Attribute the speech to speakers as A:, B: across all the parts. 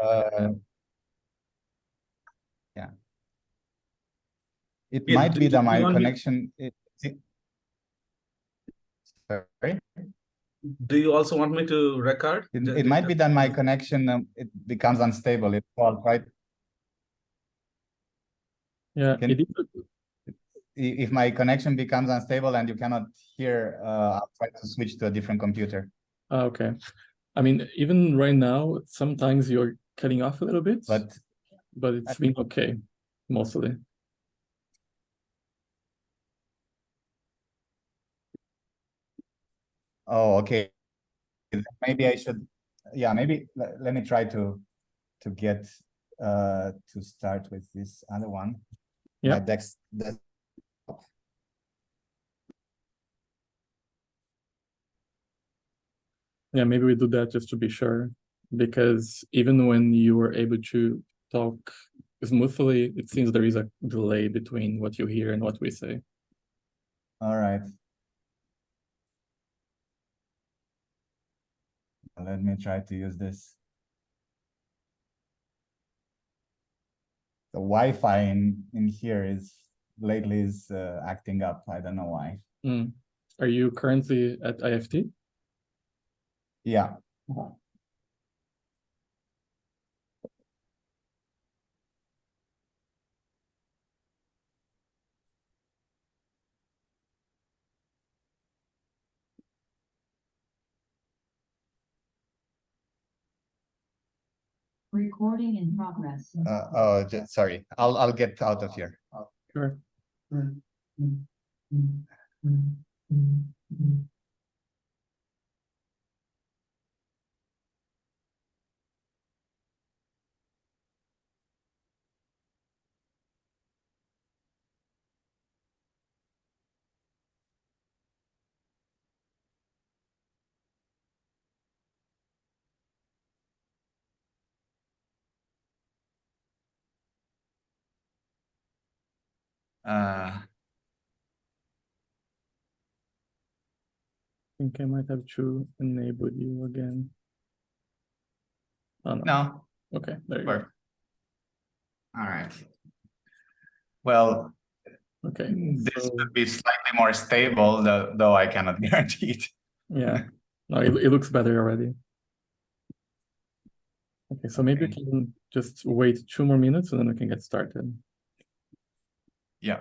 A: Yeah. It might be that my connection. Sorry.
B: Do you also want me to record?
A: It might be that my connection it becomes unstable. It falls, right?
C: Yeah.
A: If my connection becomes unstable and you cannot hear, I'll try to switch to a different computer.
C: Okay. I mean, even right now, sometimes you're cutting off a little bit, but it's been okay, mostly.
A: Oh, okay. Maybe I should, yeah, maybe let me try to get to start with this other one.
C: Yeah. Yeah, maybe we do that just to be sure, because even when you were able to talk smoothly, it seems there is a delay between what you hear and what we say.
A: All right. Let me try to use this. The Wi-Fi in here is lately acting up. I don't know why.
C: Are you currently at IFT?
A: Yeah.
D: Recording in progress.
A: Sorry. I'll get out of here.
C: Sure. I think I might have to enable you again. Oh, no.
A: No.
C: Okay, there you go.
A: All right. Well,
C: okay.
A: This could be slightly more stable, though I cannot guarantee it.
C: Yeah. No, it looks better already. Okay, so maybe we can just wait 2 more minutes and then we can get started.
A: Yeah.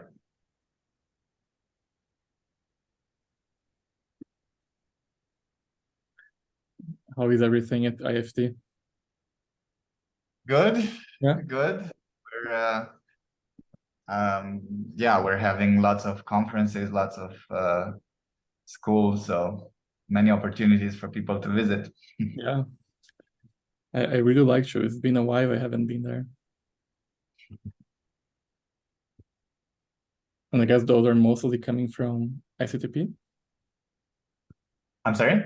C: How is everything at IFT?
A: Good.
C: Yeah.
A: Good. We're having lots of conferences, lots of schools, so many opportunities for people to visit.
C: Yeah. I really like you. It's been a while I haven't been there. And I guess those are mostly coming from ICTP?
A: I'm sorry?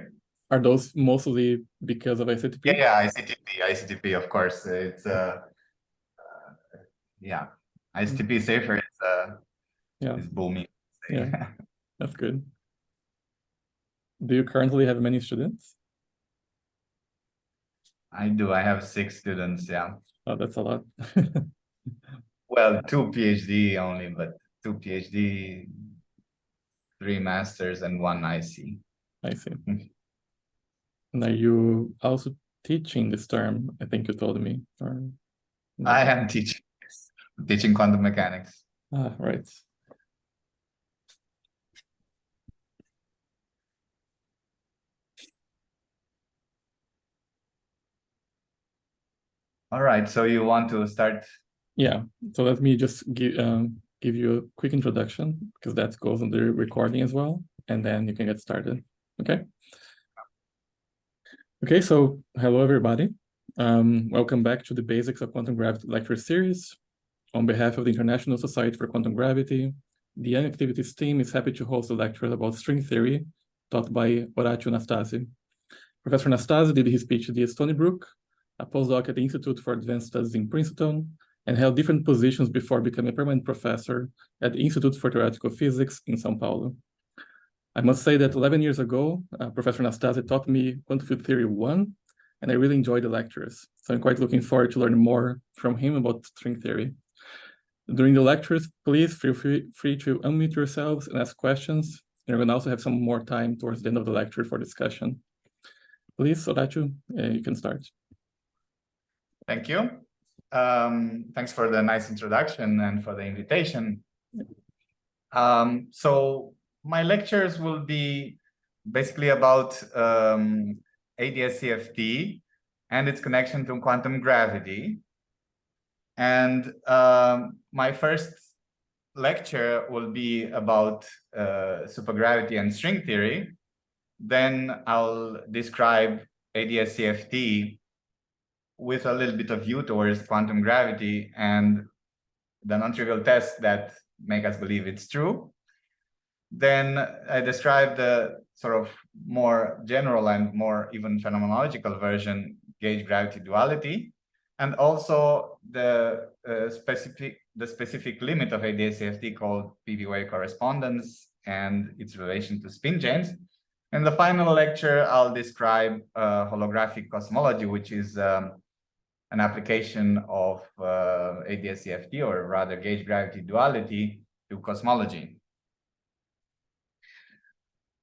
C: Are those mostly because of ICTP?
A: Yeah, ICTP, of course. It's ICTP safer is booming.
C: Yeah, that's good. Do you currently have many students?
A: I do. I have 6 students, yeah.
C: Oh, that's a lot.
A: Well, 2 PhD only, but 2 PhD, 3 masters, and 1 IC.
C: I see. And are you also teaching this term? I think you told me. Or
A: I am teaching quantum mechanics.
C: Ah, right.
A: All right, so you want to start?
C: Yeah, so let me just give you a quick introduction, because that goes on the recording as well, and then you can get started, okay? Okay, so hello everybody. Welcome back to the Basics of Quantum Gravity lecture series. On behalf of the International Society for Quantum Gravity, the Young Activities team is happy to host a lecture about string theory taught by Horatiu Nastase. Professor Nastase did his PhD at Stony Brook, a postdoc at the Institute for Advanced Studies in Princeton, and held different positions before becoming a permanent professor at the Institute for Theoretical Physics in São Paulo. I must say that 11 years ago, Professor Nastase taught me quantum field theory 1, and I really enjoy the lectures. So I'm quite looking forward to learn more from him about string theory. During the lectures, please feel free to unmute yourselves and ask questions. And we're going to also have some more time towards the end of the lecture for discussion. Please, Horatiu, you can start.
A: Thank you. Thanks for the nice introduction and for the invitation. So my lectures will be basically about AdS CFT and its connection to quantum gravity. And my first lecture will be about supergravity and string theory. Then I'll describe AdS CFT with a little bit of view towards quantum gravity and the non-trivial tests that make us believe it's true. Then I describe the sort of more general and more even phenomenological version, gauge gravity duality, and also the specific limit of AdS CFT called PV-wave correspondence and its relation to spin chains. In the final lecture, I'll describe holographic cosmology, which is an application of AdS CFT, or rather gauge gravity duality, to cosmology.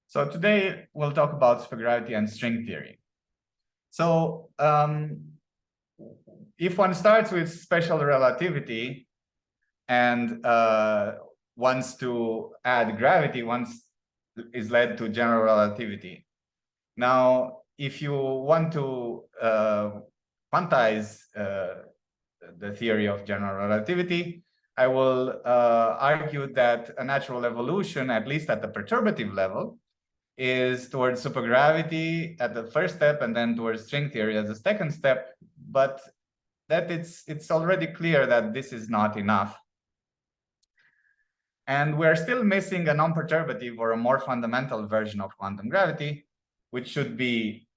A: So today we'll talk about supergravity and string theory. So if one starts with special relativity and wants to add gravity, one is led to general relativity. Now, if you want to quantize the theory of general relativity, I will argue that a natural evolution, at least at the perturbative level, is towards supergravity at the first step and then towards string theory as the second step, but that it's already clear that this is not enough. And we're still missing a non-perturbative or a more fundamental version of quantum gravity, which should be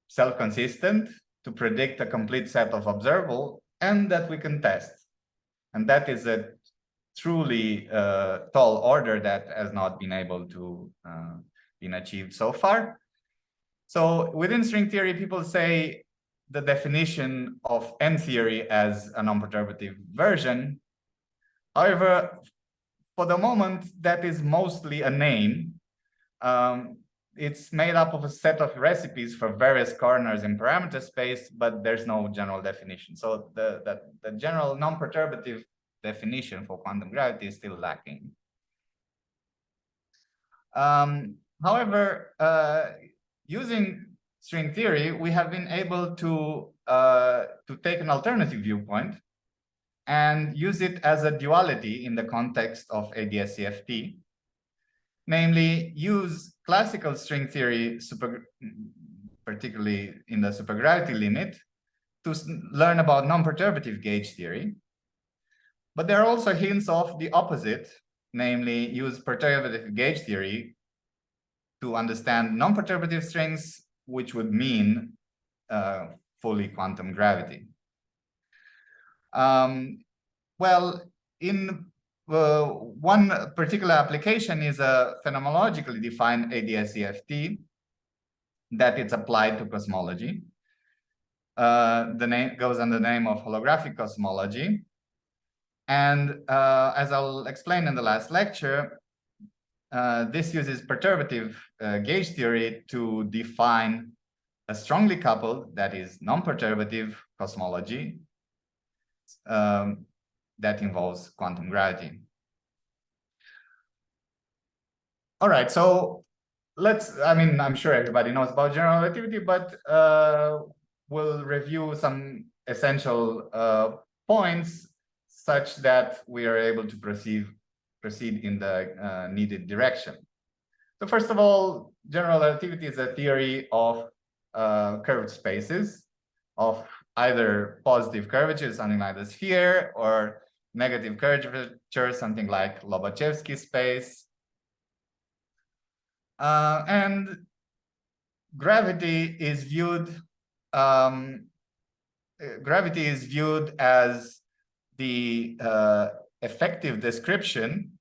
A: self-consistent to predict a complete set of observable and that we can test. And that is a truly tall order that has not been able to been achieved so far. So within string theory, people say the definition of N theory as a non-perturbative version. However, for the moment, that is mostly a name. It's made up of a set of recipes for various corners in parameter space, but there's no general definition. So the general non-perturbative definition for quantum gravity is still lacking. However, using string theory, we have been able to take an alternative viewpoint and use it as a duality in the context of AdS CFT. Namely, use classical string theory, particularly in the supergravity limit, to learn about non-perturbative gauge theory. But there are also hints of the opposite, namely use perturbative gauge theory to understand non-perturbative strings, which would mean fully quantum gravity. Well, in one particular application is a phenomenologically defined AdS CFT that it's applied to cosmology. The name goes under the name of holographic cosmology. And as I'll explain in the last lecture, this uses perturbative gauge theory to define a strongly coupled, that is non-perturbative cosmology that involves quantum gravity. All right, so I'm sure everybody knows about general relativity, but we'll review some essential points such that we are able to proceed in the needed direction. So first of all, general relativity is a theory of curved spaces of either positive curvature, something like the sphere, or negative curvature, something like Lobachevsky space. And gravity is viewed as the effective description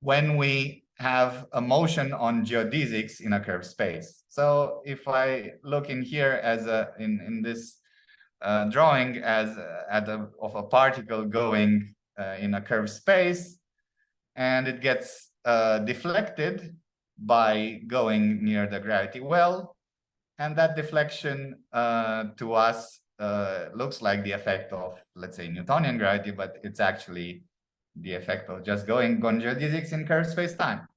A: when we have a motion on geodesics in a curved space. So if I look in here as in this drawing as of a particle going in a curved space, and it gets deflected by going near the gravity well, and that deflection to us looks like the effect of, let's say, Newtonian gravity, but it's actually the effect of just going on geodesics in curved space-time.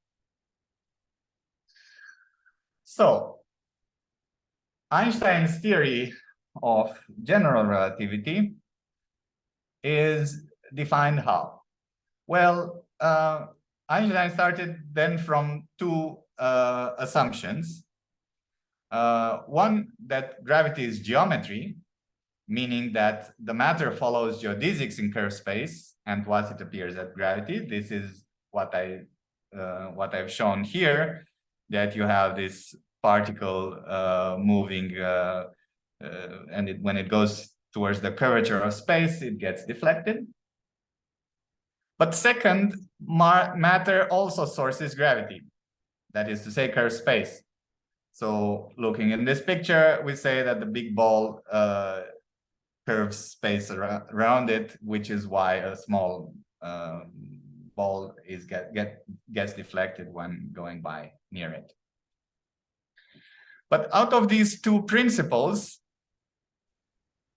A: So Einstein's theory of general relativity is defined how? Well, Einstein started then from two assumptions. One, that gravity is geometry, meaning that the matter follows geodesics in curved space, and once it appears at gravity, this is what I've shown here, that you have this particle moving, and when it goes towards the curvature of space, it gets deflected. But second, matter also sources gravity, that is to say, curved space. So looking in this picture, we say that the big ball curves space around it, which is why a small ball gets deflected when going by near it. But out of these two principles,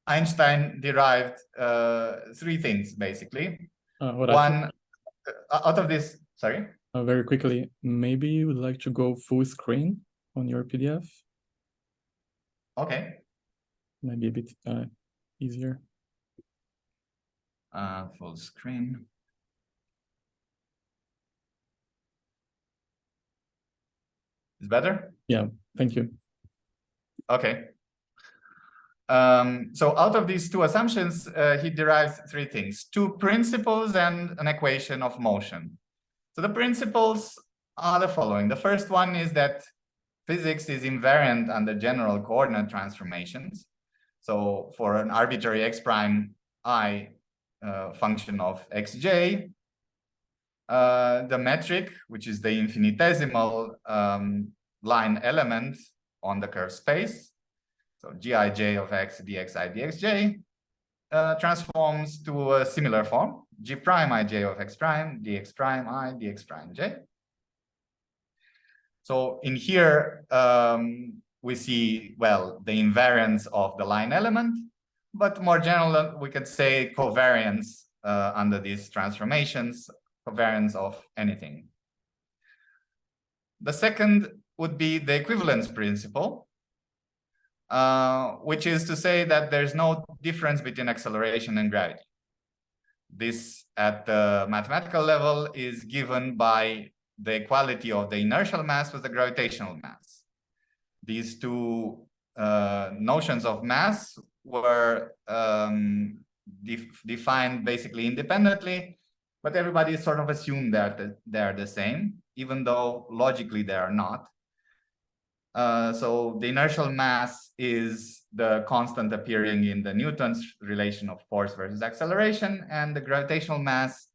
A: Einstein derived three things, basically. One, out of this, sorry?
C: Very quickly, maybe you would like to go full screen on your PDF?
A: Okay.
C: Maybe a bit easier.
A: Full screen. Is better?
C: Yeah, thank you.
A: Okay. So out of these two assumptions, he derives three things: two principles and an equation of motion. So the principles are the following. The first one is that physics is invariant under general coordinate transformations. So for an arbitrary x prime I function of xj, the metric, which is the infinitesimal line element on the curved space, so gij of x dxi dxj, transforms to a similar form, g prime ij of x prime dx prime I dx prime j. So in here, we see, well, the invariance of the line element, but more general, we could say covariance under these transformations, covariance of anything. The second would be the equivalence principle, which is to say that there's no difference between acceleration and gravity. This, at the mathematical level, is given by the equality of the inertial mass with the gravitational mass. These two notions of mass were defined basically independently, but everybody sort of assumed that they're the same, even though logically they are not. So the inertial mass is the constant appearing in the Newton's relation of force versus acceleration, and the gravitational mass,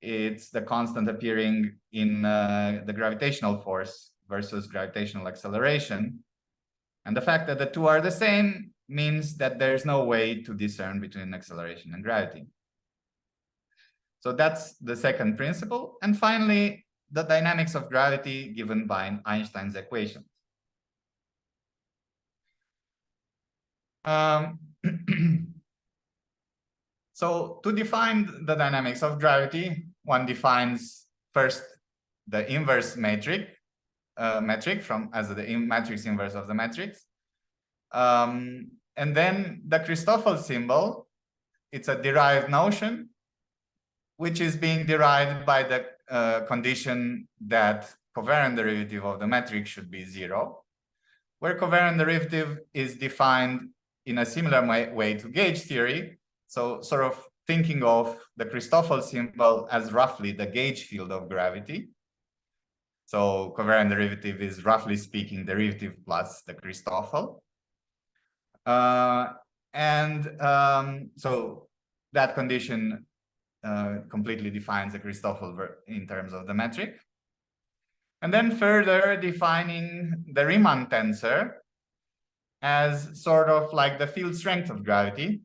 A: it's the constant appearing in the gravitational force versus gravitational acceleration. And the fact that the two are the same means that there's no way to discern between acceleration and gravity. So that's the second principle. And finally, the dynamics of gravity given by Einstein's equations. So to define the dynamics of gravity, one defines first the inverse metric from as the matrix inverse of the matrix, and then the Christoffel symbol. It's a derived notion, which is being derived by the condition that covariant derivative of the matrix should be 0, where covariant derivative is defined in a similar way to gauge theory. So sort of thinking of the Christoffel symbol as roughly the gauge field of gravity. So covariant derivative is, roughly speaking, derivative plus the Christoffel. So that condition completely defines the Christoffel in terms of the metric. And then further defining the Riemann tensor as sort of like the field strength of gravity,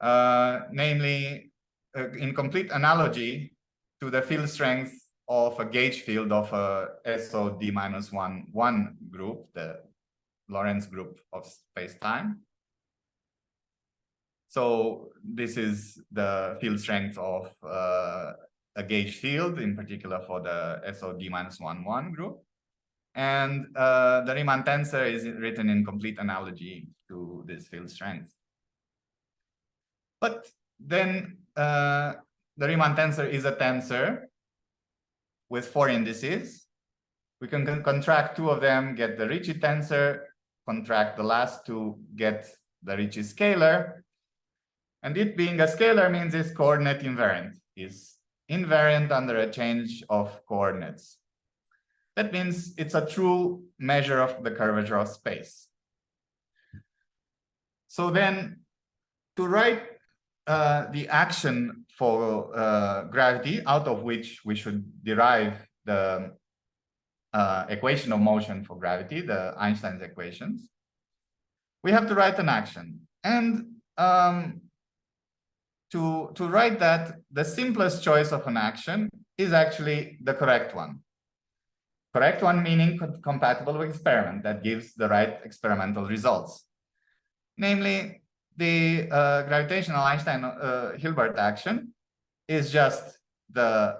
A: namely in complete analogy to the field strength of a gauge field of a SOD-1 group, the Lorentz group of space-time. So this is the field strength of a gauge field, in particular for the SOD-1 group. And the Riemann tensor is written in complete analogy to this field strength. But then the Riemann tensor is a tensor with 4 indices. We can contract 2 of them, get the Ricci tensor, contract the last 2, get the Ricci scalar. And it being a scalar means it's coordinate invariant. It's invariant under a change of coordinates. That means it's a true measure of the curvature of space. So then to write the action for gravity, out of which we should derive the equation of motion for gravity, the Einstein's equations, we have to write an action. And to write that, the simplest choice of an action is actually the correct one. Correct one meaning compatible with experiment that gives the right experimental results. Namely, the gravitational Einstein Hilbert action is just the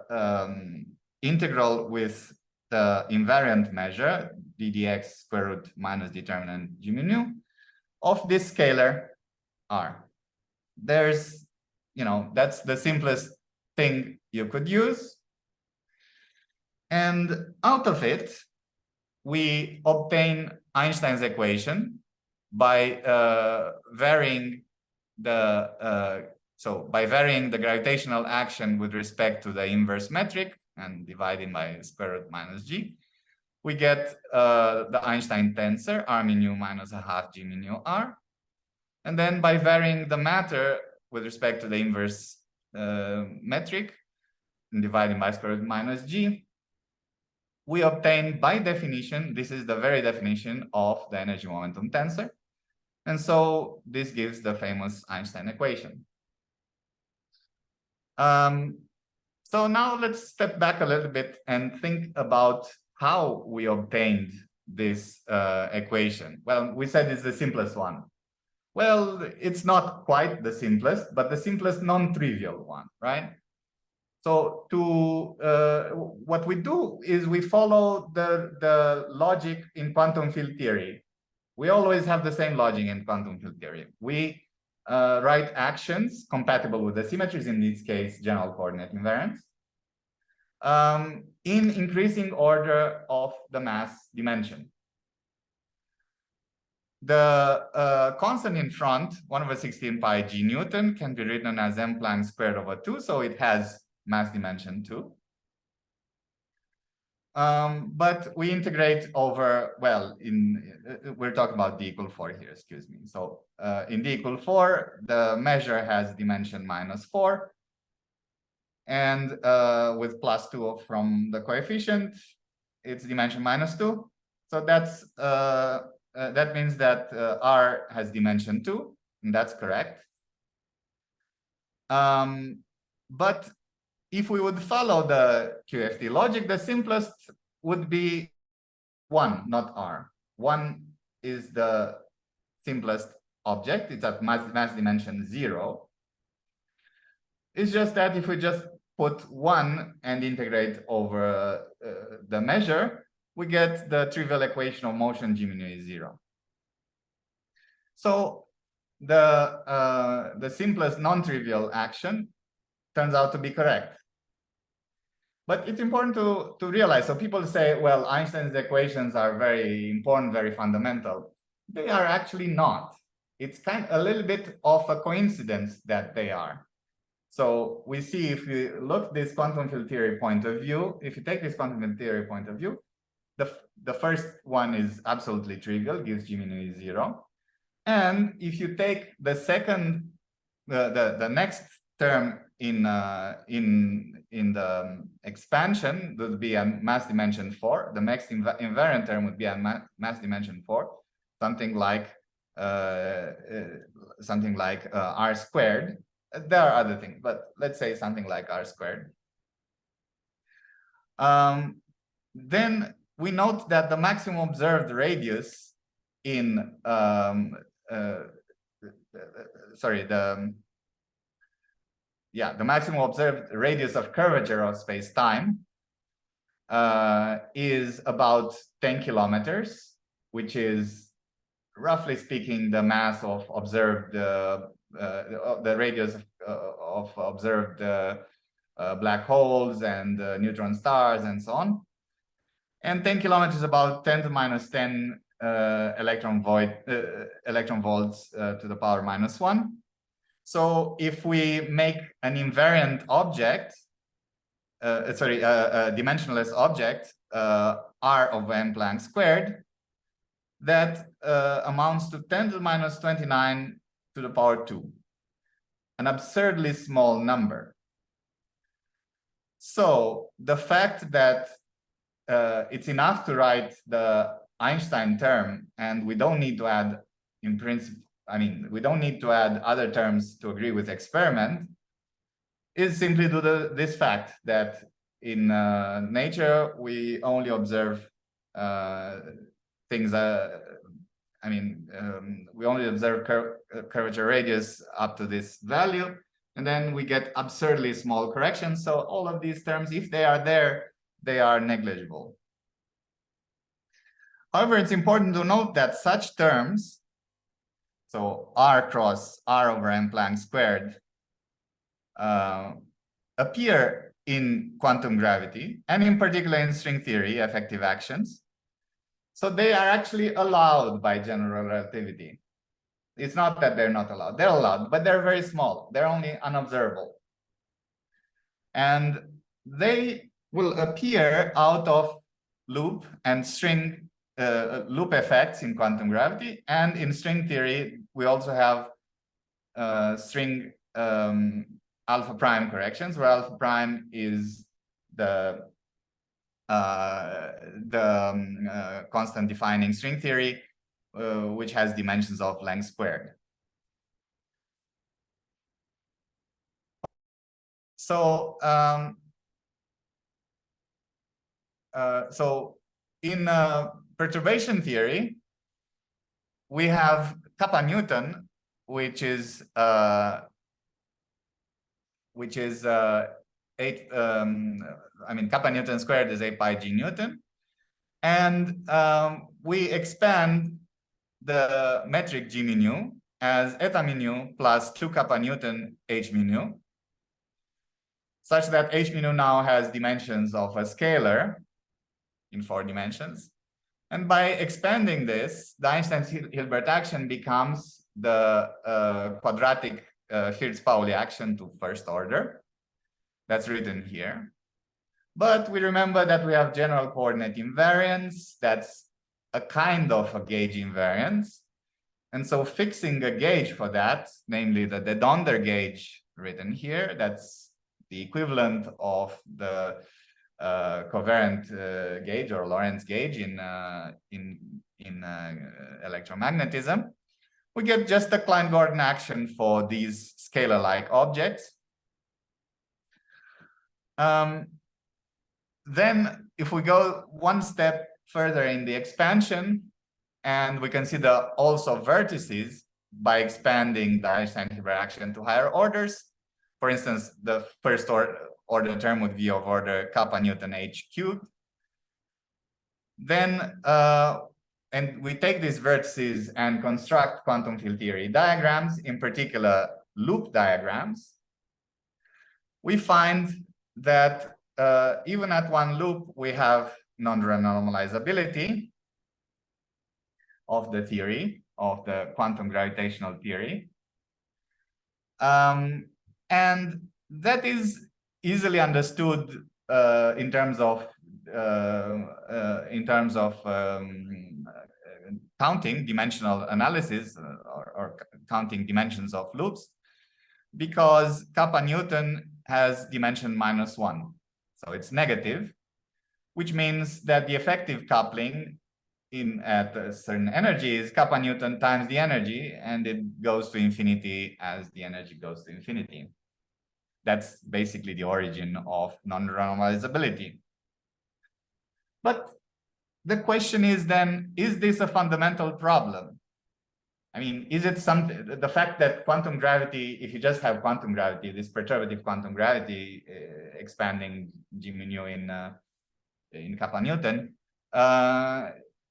A: integral with the invariant measure, ddx square root minus determinant g mu nu, of this scalar r. There's, that's the simplest thing you could use. And out of it, we obtain Einstein's equation by varying the gravitational action with respect to the inverse metric and dividing by square root minus g. We get the Einstein tensor r mu nu minus a half g mu nu r. And then by varying the matter with respect to the inverse metric and dividing by square root minus g, we obtain, by definition, this is the very definition of the energy momentum tensor. And so this gives the famous Einstein equation. So now let's step back a little bit and think about how we obtained this equation. Well, we said it's the simplest one. Well, it's not quite the simplest, but the simplest non-trivial one, right? So what we do is we follow the logic in quantum field theory. We always have the same logic in quantum field theory. We write actions compatible with the symmetries, in this case, general coordinate invariance, in increasing order of the mass dimension. The constant in front, 1/16 pi g Newton, can be written as m Planck squared over 2, so it has mass dimension 2. But we integrate over, well, we're talking about d equal 4 here, excuse me. So in d equal 4, the measure has dimension -4. And with +2 from the coefficient, it's dimension -2. So that's that means that R has dimension 2, and that's correct. But if we would follow the QFT logic, the simplest would be 1, not R. 1 is the simplest object. It's at mass dimension 0. It's just that if we just put 1 and integrate over the measure, we get the trivial equation of motion g mu nu is 0. So the simplest non-trivial action turns out to be correct. But it's important to realize, so people say, well, Einstein's equations are very important, very fundamental. They are actually not. It's a little bit of a coincidence that they are. So we see, if you look this quantum field theory point of view, if you take this quantum field theory point of view, the first one is absolutely trivial, gives g mu nu is 0. And if you take the second, the next term in the expansion would be a mass dimension 4. The next invariant term would be a mass dimension 4, something like r squared. There are other things, but let's say something like r squared. Then we note that the maximum observed radius in the maximum observed radius of curvature of space-time is about 10 kilometers, which is, roughly speaking, the mass of observed the radius of observed black holes and neutron stars and so on. And 10 kilometers is about 10 to minus 10 electron volts to the power minus 1. So if we make an invariant object, a dimensionless object, r of m Planck squared, that amounts to 10 to the minus 29 to the power 2, an absurdly small number. So the fact that it's enough to write the Einstein term, and we don't need to add, in principle, we don't need to add other terms to agree with experiment, is simply due to this fact that in nature we only observe things. We only observe curvature radius up to this value, and then we get absurdly small corrections. So all of these terms, if they are there, they are negligible. However, it's important to note that such terms, so r cross r over m Planck squared, appear in quantum gravity, and in particular in string theory effective actions. So they are actually allowed by general relativity. It's not that they're not allowed. They're allowed, but they're very small. They're only unobservable. And they will appear out of loop and string loop effects in quantum gravity. And in string theory, we also have string alpha prime corrections, where alpha prime is the constant defining string theory, which has dimensions of length squared. So in perturbation theory, we have kappa Newton, which is kappa Newton squared is 8 pi g Newton, and we expand the metric g mu nu as eta mu nu plus 2 kappa Newton h mu nu, such that h mu nu now has dimensions of a scalar in 4 dimensions. And by expanding this, the Einstein Hilbert action becomes the quadratic Hertz-Pauli action to first order. That's written here. But we remember that we have general coordinate invariance. That's a kind of a gauge invariance. And so fixing a gauge for that, namely the de Donder gauge written here, that's the equivalent of the covariant gauge or Lorentz gauge in electromagnetism. We get just a Klein-Gordon action for these scalar-like objects. Then if we go one step further in the expansion, and we consider also vertices by expanding the Einstein Hilbert action to higher orders. For instance, the first order term would be of order kappa Newton h cubed. Then, and we take these vertices and construct quantum field theory diagrams, in particular loop diagrams. We find that even at one loop, we have non-renormalizability of the theory, of the quantum gravitational theory. And that is easily understood in terms of counting dimensional analysis or counting dimensions of loops, because kappa Newton has dimension -1. So it's negative, which means that the effective coupling at a certain energy is kappa Newton times the energy, and it goes to infinity as the energy goes to infinity. That's basically the origin of non-renormalizability. But the question is then, is this a fundamental problem? I mean, is it something, the fact that quantum gravity, if you just have quantum gravity, this perturbative quantum gravity expanding G mu in kappa Newton,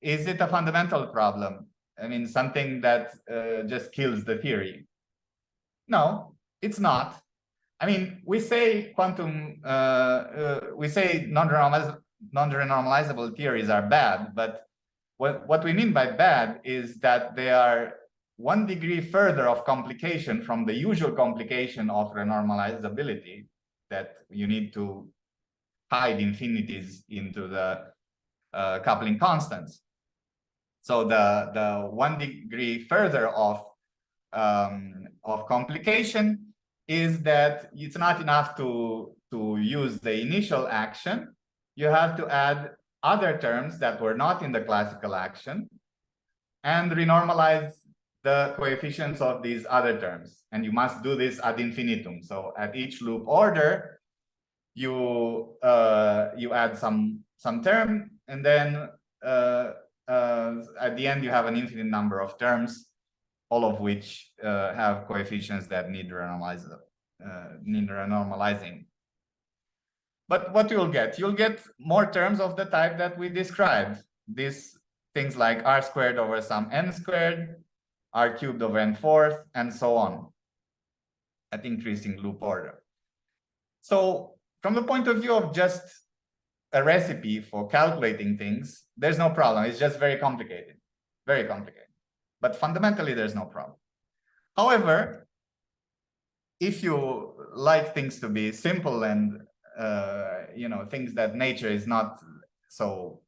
A: is it a fundamental problem? I mean, something that just kills the theory? No, it's not. I mean, we say we say non-renormalizable theories are bad, but what we mean by bad is that they are 1 degree further of complication from the usual complication of renormalizability, that you need to hide infinities into the coupling constants. So the 1 degree further of complication is that it's not enough to use the initial action. You have to add other terms that were not in the classical action and renormalize the coefficients of these other terms. And you must do this ad infinitum. So at each loop order, you add some term, and then at the end you have an infinite number of terms, all of which have coefficients that need renormalizing. But what you'll get more terms of the type that we described. These things like r squared over some n squared, r cubed over n fourth, and so on, at increasing loop order. So from the point of view of just a recipe for calculating things, there's no problem. It's just very complicated, very complicated. But fundamentally, there's no problem. However, if you like things to be simple and things that nature is not so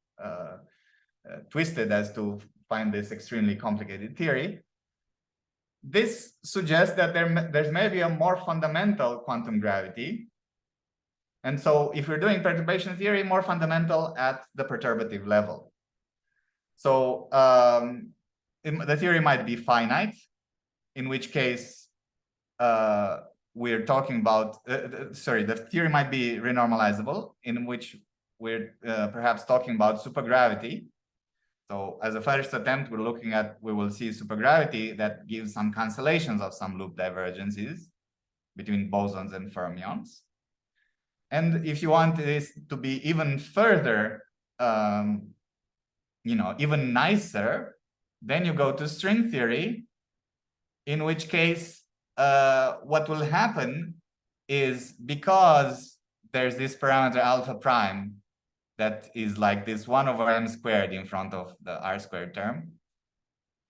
A: twisted as to find this extremely complicated theory, this suggests that there's maybe a more fundamental quantum gravity. And so if we're doing perturbation theory, more fundamental at the perturbative level. So the theory might be finite, in which case we're talking about, the theory might be renormalizable, in which we're perhaps talking about supergravity. So as a first attempt, we will see supergravity that gives some cancellations of some loop divergences between bosons and fermions. And if you want this to be even further, even nicer, then you go to string theory, in which case what will happen is, because there's this parameter alpha prime that is like this 1 over m squared in front of the r squared term,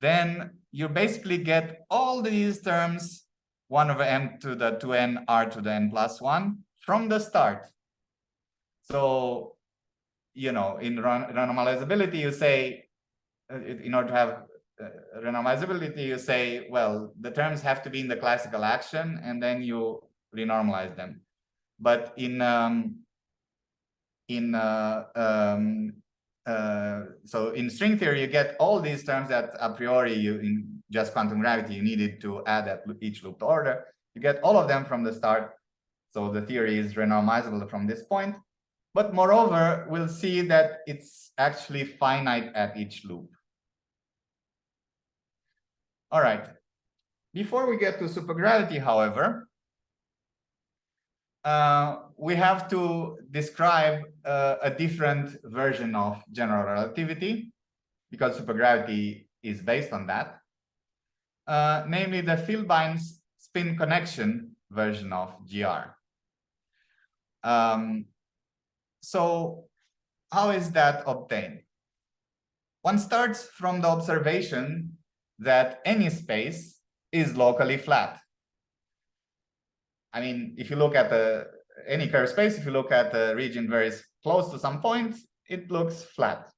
A: then you basically get all these terms 1 over m to the 2n r to the n plus 1 from the start. So, in renormalizability, you say, in order to have renormalizability, you say, well, the terms have to be in the classical action, and then you renormalize them. But so in string theory, you get all these terms that a priori in just quantum gravity you needed to add at each looped order. You get all of them from the start. So the theory is renormalizable from this point. But moreover, we'll see that it's actually finite at each loop. All right. Before we get to supergravity, however, we have to describe a different version of general relativity, because supergravity is based on that, namely the Filbein spin connection version of GR. So how is that obtained? One starts from the observation that any space is locally flat. I mean, if you look at any curved space, if you look at the region very close to some point, it looks flat.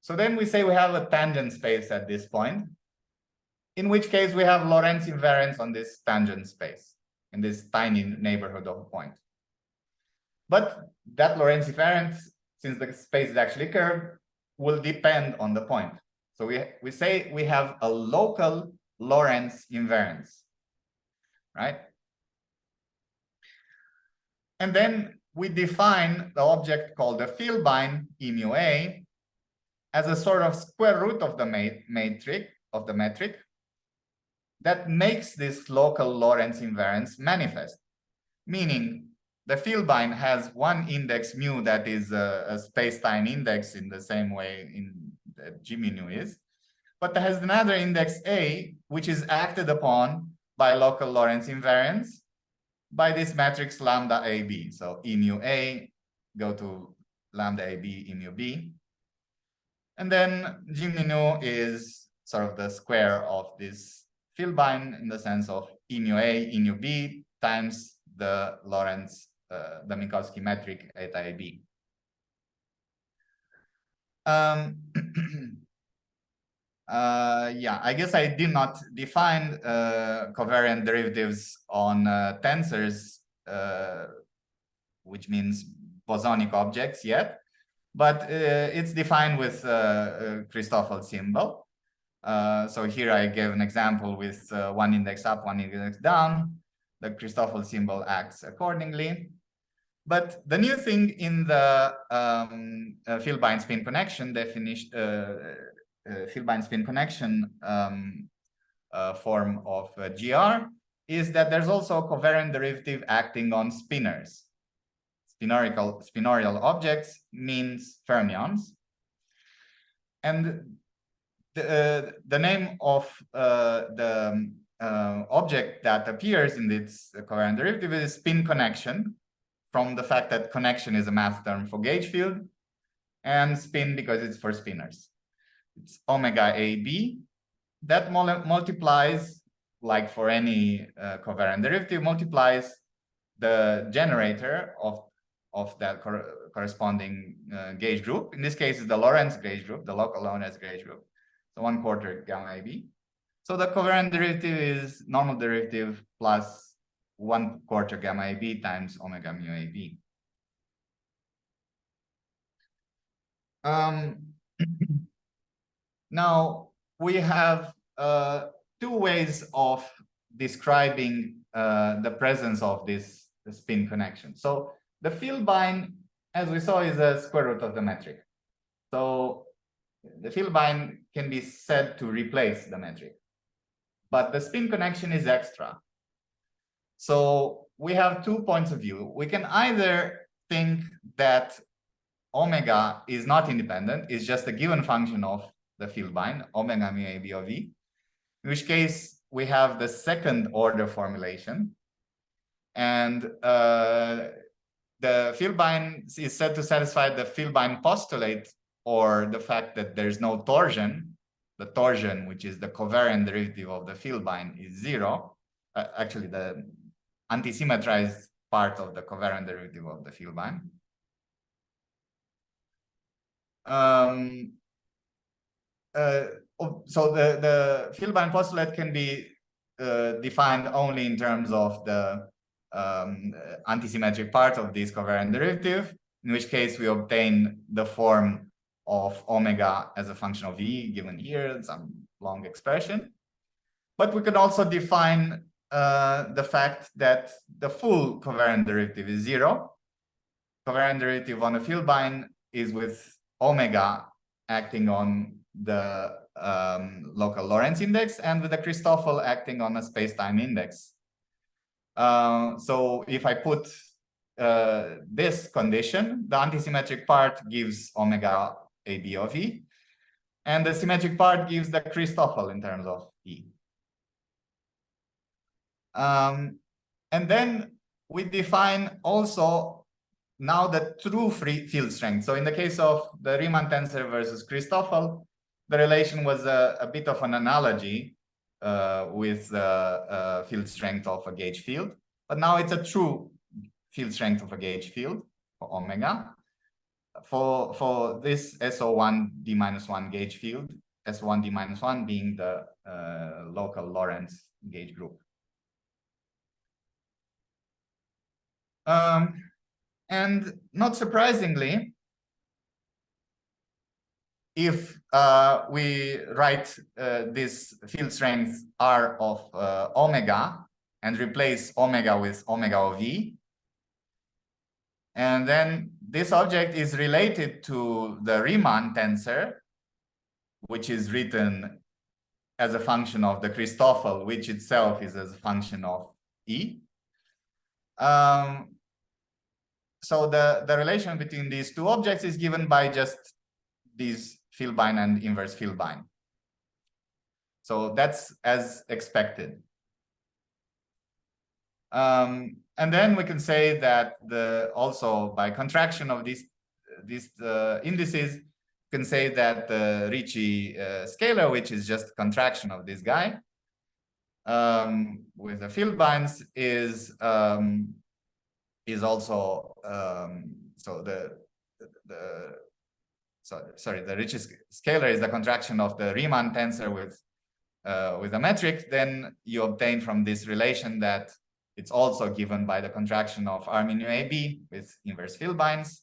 A: So then we say we have a tangent space at this point. in which case we have Lorentz invariance on this tangent space, in this tiny neighborhood of a point. But that Lorentz invariance, since the space is actually curved, will depend on the point. So we say we have a local Lorentz invariance, right? And then we define the object called the Filbein, E mu A, as a sort of square root of the metric that makes this local Lorentz invariance manifest. Meaning the Filbein has one index mu that is a space-time index in the same way that G mu is, but there has another index A, which is acted upon by local Lorentz invariance by this matrix lambda AB. So E mu A go to lambda AB, E mu B. And then G mu is sort of the square of this Filbein in the sense of E mu A, E mu B times the Lorentz, the Minkowski metric eta AB. Yeah, I guess I did not define covariant derivatives on tensors, which means bosonic objects yet, but it's defined with Christoffel symbol. So here I gave an example with one index up, one index down. The Christoffel symbol acts accordingly. But the new thing in the Filbein spin connection definition, Filbein spin connection form of GR is that there's also a covariant derivative acting on spinors. Spinorial objects means fermions. And the name of the object that appears in this covariant derivative is spin connection, from the fact that connection is a math term for gauge field, and spin because it's for spinors. It's omega AB that multiplies, like for any covariant derivative, multiplies the generator of that corresponding gauge group. In this case, is the Lorentz gauge group, the local Lorentz gauge group. So 1/4 gamma AB. So the covariant derivative is normal derivative plus 1/4 gamma AB times omega mu AB. Now we have two ways of describing the presence of this spin connection. So the Filbein, as we saw, is a square root of the metric. So the Filbein can be said to replace the metric, but the spin connection is extra. So we have 2 points of view. We can either think that omega is not independent, it's just a given function of the Filbein, omega mu AB of E, in which case we have the second order formulation. And the Filbein is said to satisfy the Filbein postulate, or the fact that there's no torsion. The torsion, which is the covariant derivative of the Filbein, is 0. Actually, the anti-symmetrized part of the covariant derivative of the Filbein. So the Filbein postulate can be defined only in terms of the antisymmetric part of this covariant derivative, in which case we obtain the form of omega as a function of E, given here, some long expression. But we can also define the fact that the full covariant derivative is 0. Covariant derivative on a Filbein is with omega acting on the local Lorentz index and with the Christoffel acting on a space-time index. So if I put this condition, the antisymmetric part gives omega AB of E, and the symmetric part gives the Christoffel in terms of E. And then we define also now the true free field strength. So in the case of the Riemann tensor versus Christoffel, the relation was a bit of an analogy with the field strength of a gauge field, but now it's a true field strength of a gauge field for omega. For this SO1 D-1 gauge field, S1D minus 1 being the local Lorentz gauge group. And not surprisingly, if we write this field strength R of omega and replace omega with omega of E, and then this object is related to the Riemann tensor, which is written as a function of the Christoffel, which itself is as a function of E. So the relation between these two objects is given by just these Filbein and inverse Filbein. So that's as expected. And then we can say that also by contraction of these indices, we can say that the Ricci scalar, which is just contraction of this guy, with the Filbeins is also so the Ricci scalar is the contraction of the Riemann tensor with a metric. Then you obtain from this relation that it's also given by the contraction of R min AB with inverse Filbeins,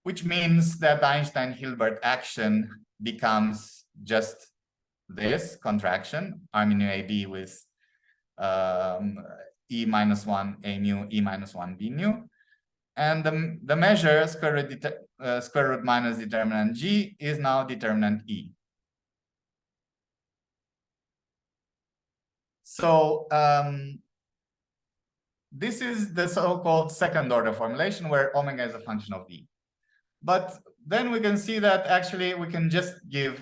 A: which means that the Einstein Hilbert action becomes just this contraction, R min AB with E minus 1 A mu, E minus 1 B mu. And the measure square root minus determinant G is now determinant E. So this is the so-called second order formulation where omega is a function of E. But then we can see that actually we can just give,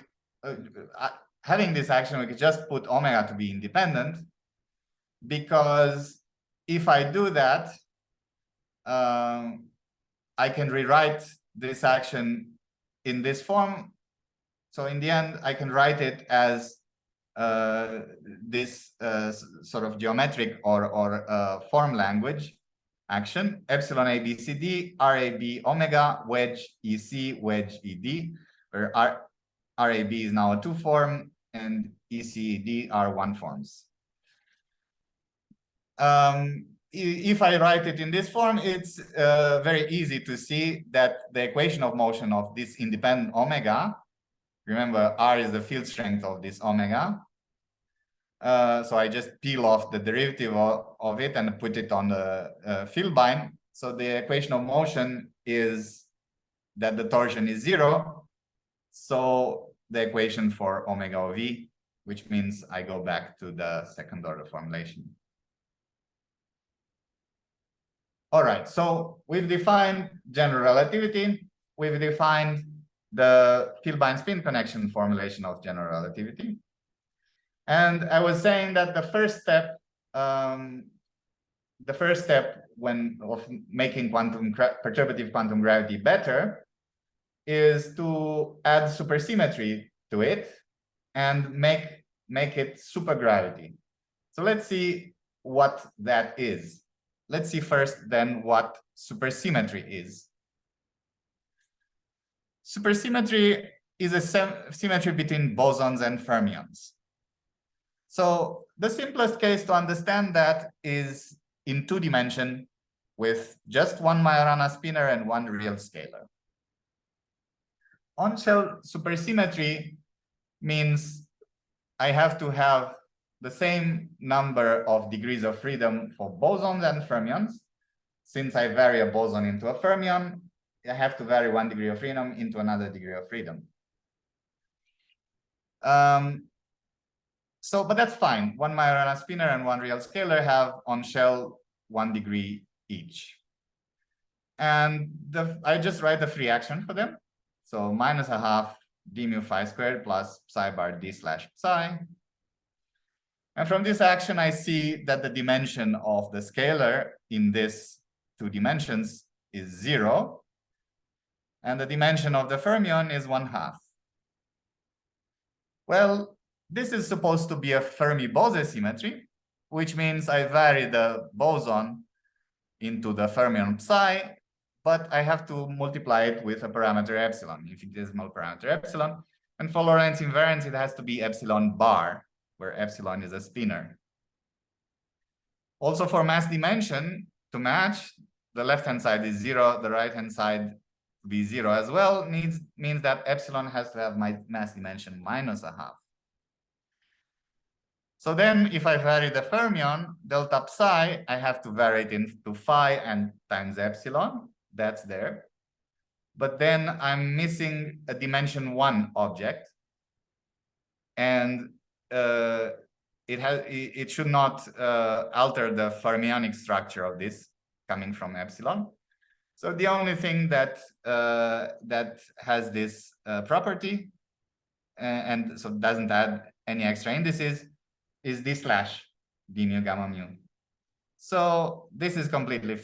A: having this action, we could just put omega to be independent, because if I do that, I can rewrite this action in this form. So in the end, I can write it as this sort of geometric or form language action, epsilon A, B, C, D, RAB, omega, wedge, EC, wedge, ED, where RAB is now a 2 form and ECD are 1 forms. If I write it in this form, it's very easy to see that the equation of motion of this independent omega, remember R is the field strength of this omega, so I just peel off the derivative of it and put it on the Filbein. So the equation of motion is that the torsion is 0. So the equation for omega of E, which means I go back to the second order formulation. All right, so we've defined general relativity. We've defined the Filbein spin connection formulation of general relativity. And I was saying that the first step of making perturbative quantum gravity better is to add supersymmetry to it and make it supergravity. So let's see what that is. Let's see first then what supersymmetry is. Supersymmetry is a symmetry between bosons and fermions. So the simplest case to understand that is in 2 dimensions with just 1 Majorana spinor and 1 real scalar. On-shell supersymmetry means I have to have the same number of degrees of freedom for bosons and fermions. Since I vary a boson into a fermion, I have to vary 1 degree of freedom into another degree of freedom. But that's fine. 1 Majorana spinor and 1 real scalar have on shell 1 degree each. And I just write the free action for them. So -1/2 d mu phi squared plus psi bar d slash psi. And from this action, I see that the dimension of the scalar in this 2 dimensions is 0. And the dimension of the fermion is 1/2. Well, this is supposed to be a Fermi-Bose symmetry, which means I vary the boson into the fermion psi, but I have to multiply it with a parameter epsilon, infinitesimal parameter epsilon. And for Lorentz invariance, it has to be epsilon bar, where epsilon is a spinor. Also for mass dimension, to match, the left-hand side is 0, the right-hand side to be 0 as well, means that epsilon has to have my mass dimension -0.5. So then if I vary the fermion, delta psi, I have to vary it into phi and times epsilon. That's there. But then I'm missing a dimension 1 object. And it should not alter the fermionic structure of this coming from epsilon. So the only thing that that has this property and so doesn't add any extra indices is d slash d mu gamma mu. So this is completely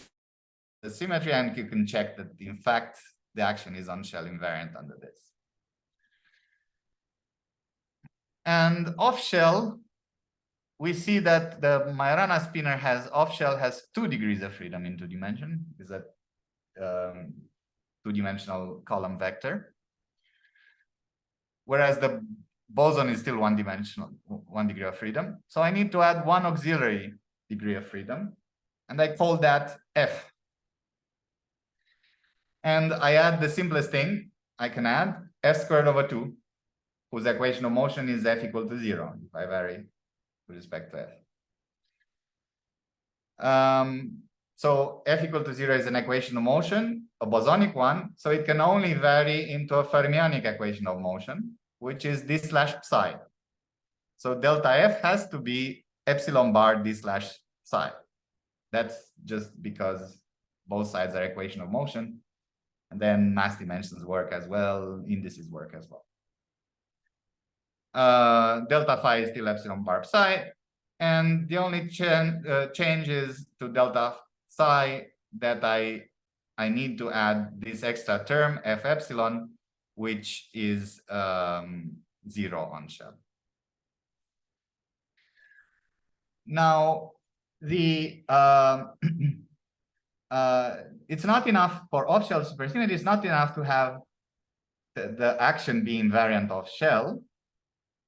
A: the symmetry, and you can check that in fact the action is on shell invariant under this. And off shell, we see that the Majorana spinor has off shell has 2 degrees of freedom in 2 dimension. Is a 2-dimensional column vector, whereas the boson is still 1-dimensional, 1 degree of freedom. So I need to add 1 auxiliary degree of freedom, and I call that F. And I add the simplest thing I can add, F squared over 2, whose equation of motion is F equal to 0 if I vary with respect to F. So F equal to 0 is an equation of motion, a bosonic one, so it can only vary into a fermionic equation of motion, which is d slash psi. So delta F has to be epsilon bar d slash psi. That's just because both sides are equation of motion, and then mass dimensions work as well, indices work as well. Delta phi is still epsilon bar psi, and the only change is to delta psi that I need to add this extra term f epsilon, which is 0 on shell. Now the it's not enough for off shell supersymmetry. It's not enough to have the action be invariant of shell.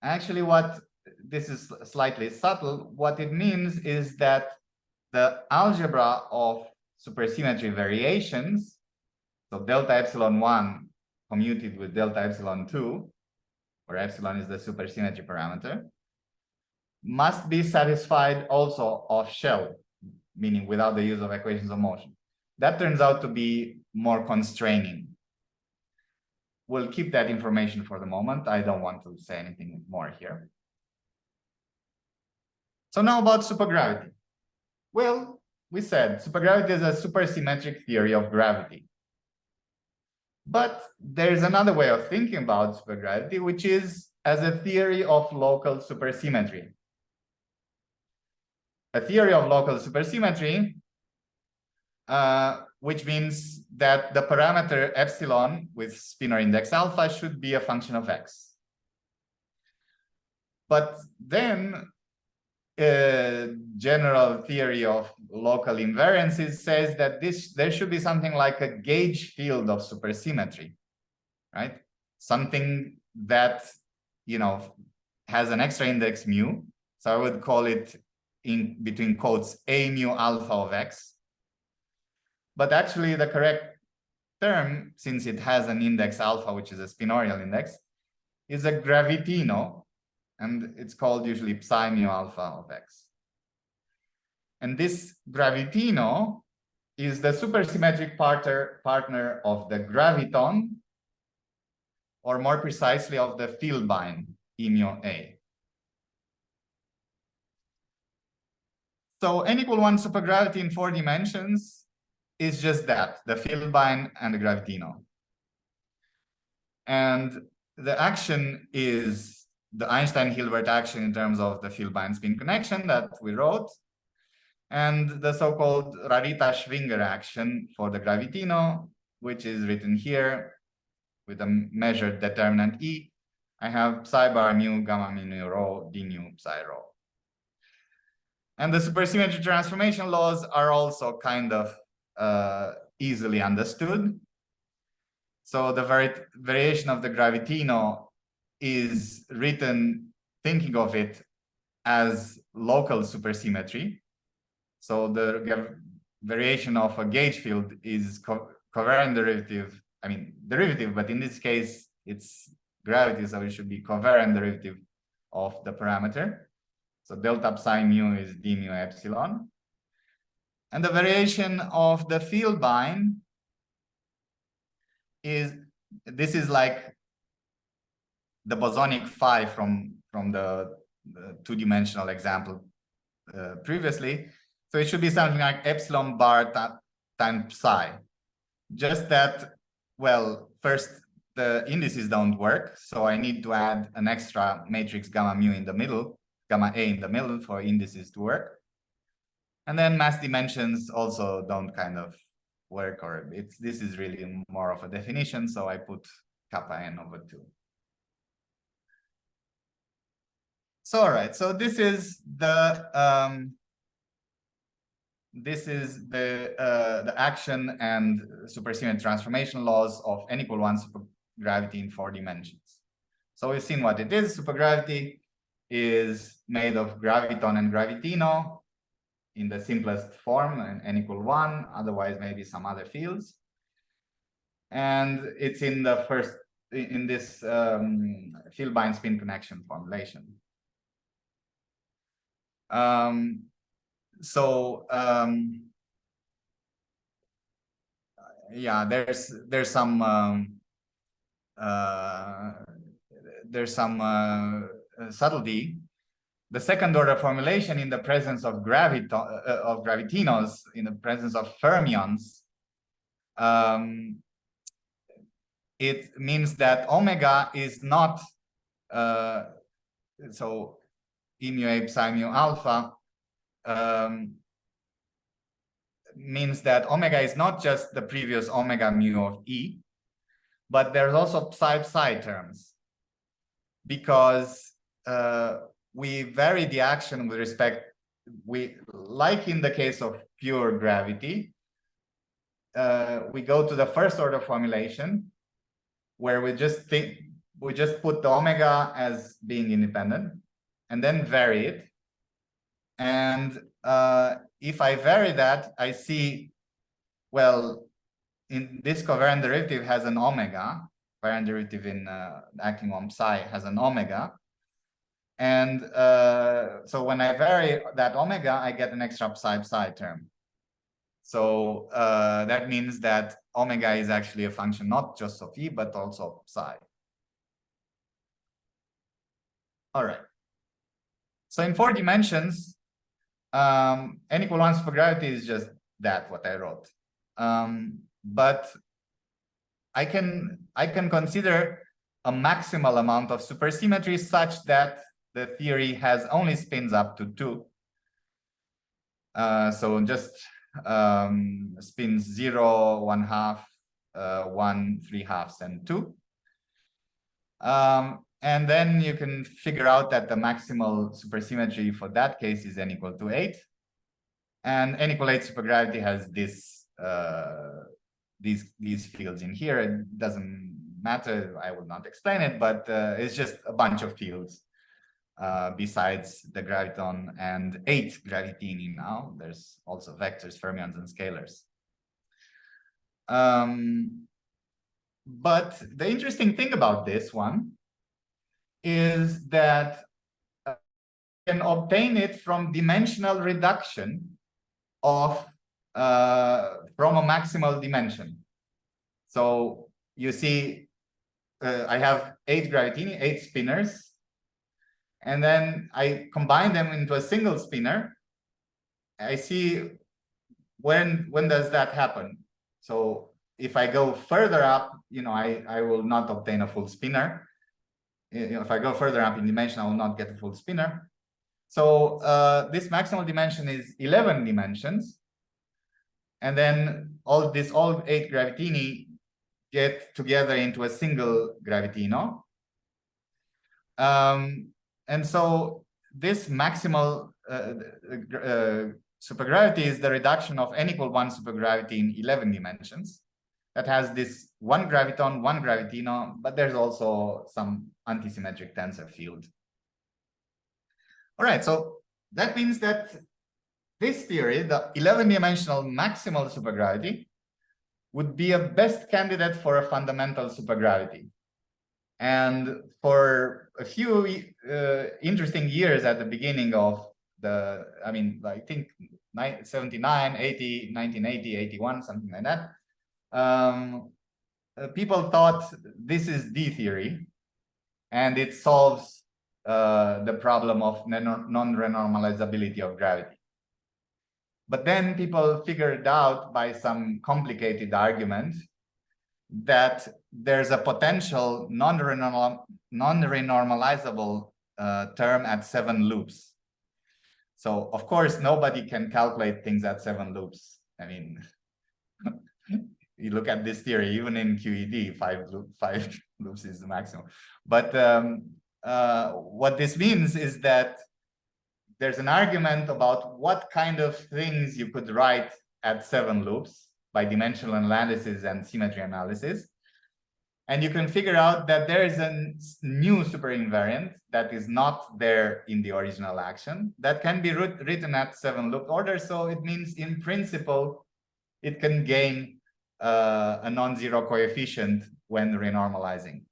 A: Actually, what this is slightly subtle. What it means is that the algebra of supersymmetry variations, so delta epsilon 1 commuted with delta epsilon 2, where epsilon is the supersymmetry parameter, must be satisfied also off shell, meaning without the use of equations of motion. That turns out to be more constraining. We'll keep that information for the moment. I don't want to say anything more here. So now about supergravity. Well, we said supergravity is a supersymmetric theory of gravity. But there's another way of thinking about supergravity, which is as a theory of local supersymmetry. A theory of local supersymmetry, which means that the parameter epsilon with spinor index alpha should be a function of x. But then general theory of local invariances says that there should be something like a gauge field of supersymmetry, right? Something that, you know, has an extra index mu. So I would call it in between quotes a mu alpha of x. But actually the correct term, since it has an index alpha, which is a spinorial index, is a gravitino, and it's called usually psi mu alpha of x. And this gravitino is the supersymmetric partner of the graviton, or more precisely of the Filbein, E mu A. So n equal 1 supergravity in 4 dimensions is just that, the Filbein and the gravitino. And the action is the Einstein Hilbert action in terms of the Filbein spin connection that we wrote, and the so-called Rarita-Schwinger action for the gravitino, which is written here with a measured determinant E. I have psi bar mu gamma mu rho d mu psi rho. And the supersymmetry transformation laws are also kind of easily understood. So the variation of the gravitino is written thinking of it as local supersymmetry. So the variation of a gauge field is covariant derivative, derivative, but in this case, it's gravity, so it should be covariant derivative of the parameter. So delta psi mu is d mu epsilon. And the variation of the Filbein this is like the bosonic phi from the two-dimensional example previously. So it should be something like epsilon bar times psi. Just that, well, first the indices don't work, so I need to add an extra matrix gamma mu in the middle, gamma A in the middle for indices to work. And then mass dimensions also don't kind of work, or this is really more of a definition, so I put kappa n over 2. So all right, so this is the action and supersymmetry transformation laws of n=1 supergravity in 4 dimensions. So we've seen what it is. Supergravity is made of graviton and gravitino in the simplest form, and n=1, otherwise maybe some other fields. And it's in this Filbein spin connection formulation. Yeah, there's some subtlety. The second order formulation in the presence of gravitinos, in the presence of fermions, it means that omega is not so E mu A psi mu alpha means that omega is not just the previous omega mu of E, but there's also psi terms, because we vary the action with respect, like in the case of pure gravity, we go to the first order formulation where we just put the omega as being independent and then vary it. And if I vary that, I see, well, in this covariant derivative has an omega, covariant derivative in acting on psi has an omega. And so when I vary that omega, I get an extra psi term. So that means that omega is actually a function not just of E, but also of psi. All right. So in 4 dimensions, n=1 supergravity is just that, what I wrote. But I can consider a maximal amount of supersymmetry such that the theory has only spins up to 2. So just spins 0, 1/2, 1, 3/2, and 2. And then you can figure out that the maximal supersymmetry for that case is n=8. And n=8 supergravity has these fields in here. It doesn't matter, I will not explain it, but it's just a bunch of fields besides the graviton and 8 gravitini now. There's also vectors, fermions, and scalars. But the interesting thing about this one is that you can obtain it from dimensional reduction of from a maximal dimension. So you see, I have 8 gravitini, 8 spinners, and then I combine them into a single spinner. I see when does that happen. So if I go further up, I will not obtain a full spinner. If I go further up in dimension, I will not get a full spinner. So this maximal dimension is 11 dimensions. And then all 8 gravitini get together into a single gravitino. And so this maximal supergravity is the reduction of n=1 supergravity in 11 dimensions. that has this one graviton, one gravitino, but there's also some antisymmetric tensor field. All right, so that means that this theory, the 11-dimensional maximal supergravity, would be a best candidate for a fundamental supergravity. And for a few interesting years at the beginning of the, I mean, I think 79, 80, 1980, 81, something like that, people thought this is D theory, and it solves the problem of non-renormalizability of gravity. But then people figured out by some complicated argument that there's a potential non-renormalizable term at 7 loops. So of course, nobody can calculate things at 7 loops. I mean, you look at this theory, even in QED, 5 loops is the maximum. But what this means is that there's an argument about what kind of things you could write at 7 loops by dimensional analysis and symmetry analysis. And you can figure out that there is a new superinvariant that is not there in the original action that can be written at 7-loop order. So it means in principle, it can gain a non-zero coefficient when renormalizing.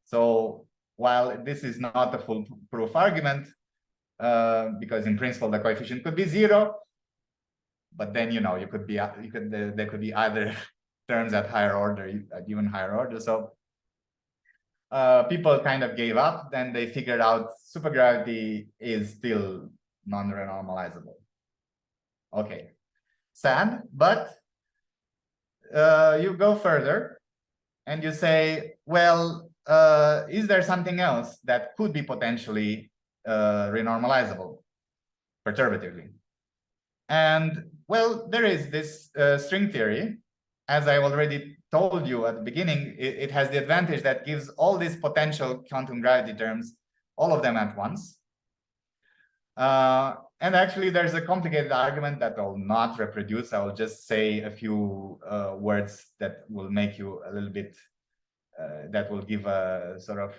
A: So while this is not a foolproof argument, because in principle the coefficient could be 0, but then there could be either terms at higher order, at even higher order. So people kind of gave up. Then they figured out supergravity is still non-renormalizable. Okay, sad, but you go further and you say, well, is there something else that could be potentially renormalizable perturbatively? And well, there is this string theory. As I already told you at the beginning, it has the advantage that gives all these potential quantum gravity terms, all of them at once. And actually, there's a complicated argument that I'll not reproduce. I will just say a few words that will make you a little bit, that will give a sort of,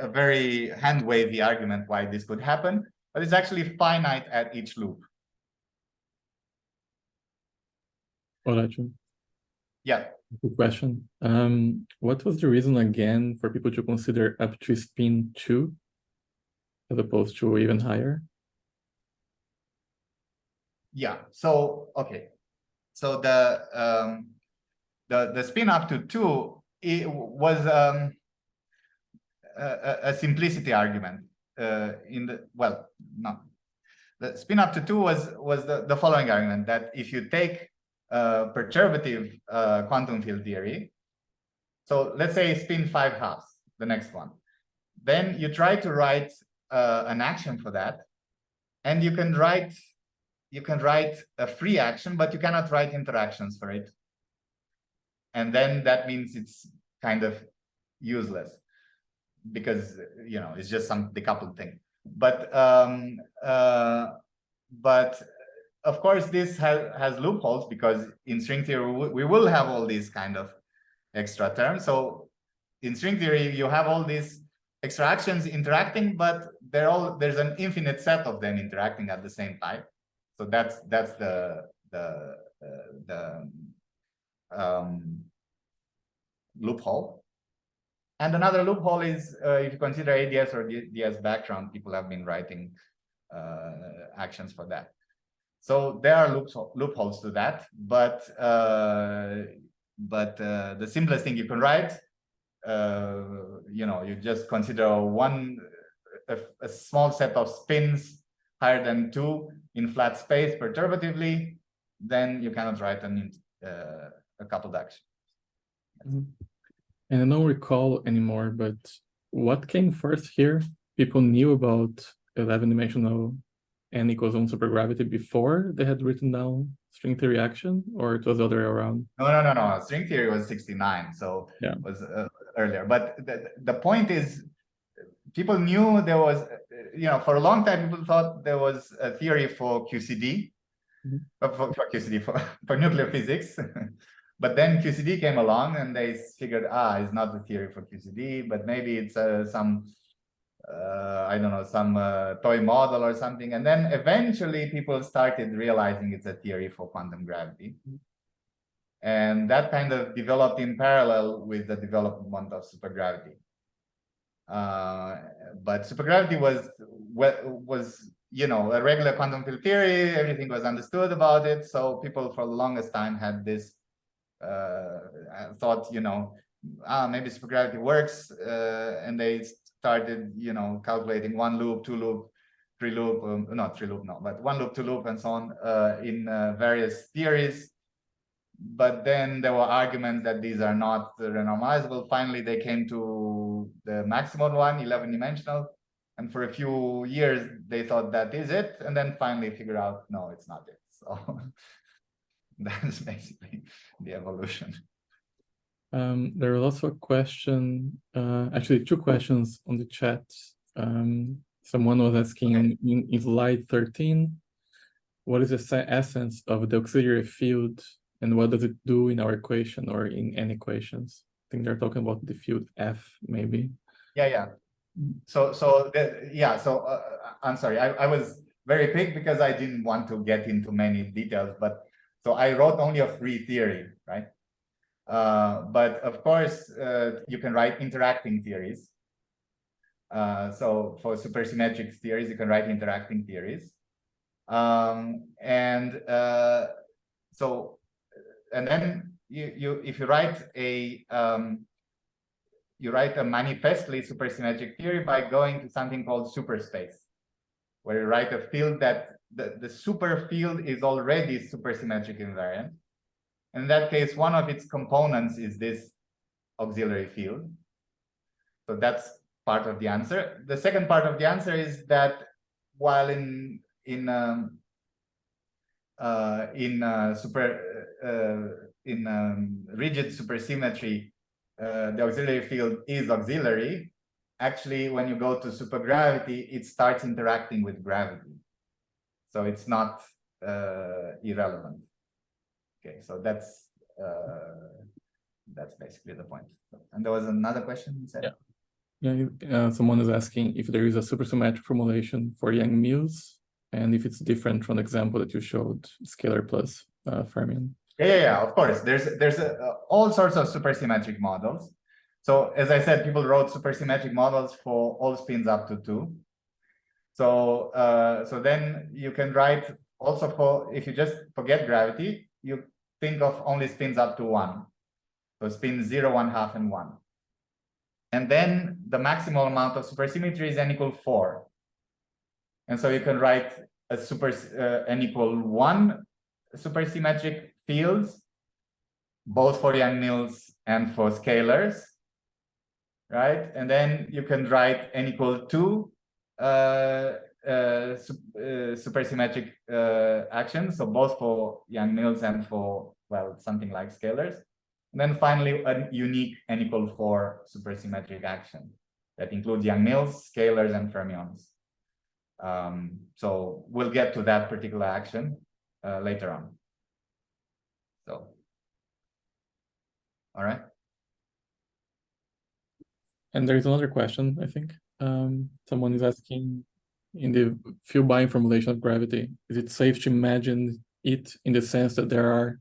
A: a very hand-wavy argument why this could happen. But it's actually finite at each loop.
C: Horatiu.
A: Yeah.
C: Good question. What was the reason again for people to consider up to spin 2 as opposed to even higher?
A: Yeah. So okay. So the spin up to 2 it was a simplicity argument. The spin up to 2 was the following argument, that if you take perturbative quantum field theory, so let's say spin 5/2, the next one, then you try to write an action for that, and you can write a free action, but you cannot write interactions for it, and then that means it's kind of useless, because it's just some decoupled thing. But of course this has loopholes, because in string theory we will have all these kind of extra terms. So in string theory you have all these extra actions interacting, but there's an infinite set of them interacting at the same time. So that's the loophole. And another loophole is if you consider AdS or DS background, people have been writing actions for that. So there are loopholes to that, but the simplest thing you can write, you just consider a small set of spins higher than 2 in flat space perturbatively, then you cannot write a coupled action.
C: Mm-hmm. And I don't recall anymore, but what came first here? People knew about 11-dimensional n equals 1 supergravity before they had written down string theory action, or it was the other way around?
A: No. String theory was 69, so yeah, it was earlier. But the point is, people knew there was, for a long time, people thought there was a theory for QCD, for QCD, for nuclear physics. But then QCD came along and they figured, it's not the theory for QCD, but maybe it's some, I don't know, some toy model or something. And then eventually people started realizing it's a theory for quantum gravity. And that kind of developed in parallel with the development of supergravity. But supergravity was a regular quantum field theory. Everything was understood about it. So people for the longest time had this thought, maybe supergravity works, and they started, calculating 1 loop, 2 loop, 3 loop, not 3 loop, no, but 1 loop, 2 loop, and so on in various theories. But then there were arguments that these are not renormalizable. Finally, they came to the Maximal one, 11-dimensional. And for a few years, they thought that is it. And then finally figured out, no, it's not it. So that's basically the evolution.
C: There was also a question, actually 2 questions on the chat. Someone was asking in slide 13, what is the essence of the auxiliary field and what does it do in our equation or in n equations? I think they're talking about the field F, maybe.
A: Yeah. So I'm sorry, I was very quick because I didn't want to get into many details, but so I wrote only a free theory, right? But of course, you can write interacting theories. So for supersymmetric theories, you can write interacting theories. And then if you write a manifestly supersymmetric theory by going to something called superspace, where you write a field that the super field is already supersymmetric invariant. In that case, one of its components is this auxiliary field. So that's part of the answer. The second part of the answer is that while in rigid supersymmetry, the auxiliary field is auxiliary. Actually, when you go to supergravity, it starts interacting with gravity. So it's not irrelevant. Okay, so that's basically the point. And there was another question you said?
C: Yeah, someone is asking if there is a supersymmetric formulation for Yang Mills, and if it's different from the example that you showed, scalar plus fermion.
A: Yeah, of course. There's all sorts of supersymmetric models. So as I said, people wrote supersymmetric models for all spins up to 2. So then you can write also for, if you just forget gravity, you think of only spins up to 1. So spins 0, 1/2, and 1. And then the maximal amount of supersymmetry is n equal 4. And so you can write a n equal 1 supersymmetric fields, both for Yang-Mills and for scalars, right? And then you can write n equal 2 supersymmetric actions, so both for Yang-Mills and for, well, something like scalars. And then finally, a unique n equal 4 supersymmetric action that includes Yang-Mills, scalars, and fermions. So we'll get to that particular action later on. So, all right.
C: And there's another question, I think. Someone is asking, in the Filbein formulation of gravity, is it safe to imagine it in the sense that there are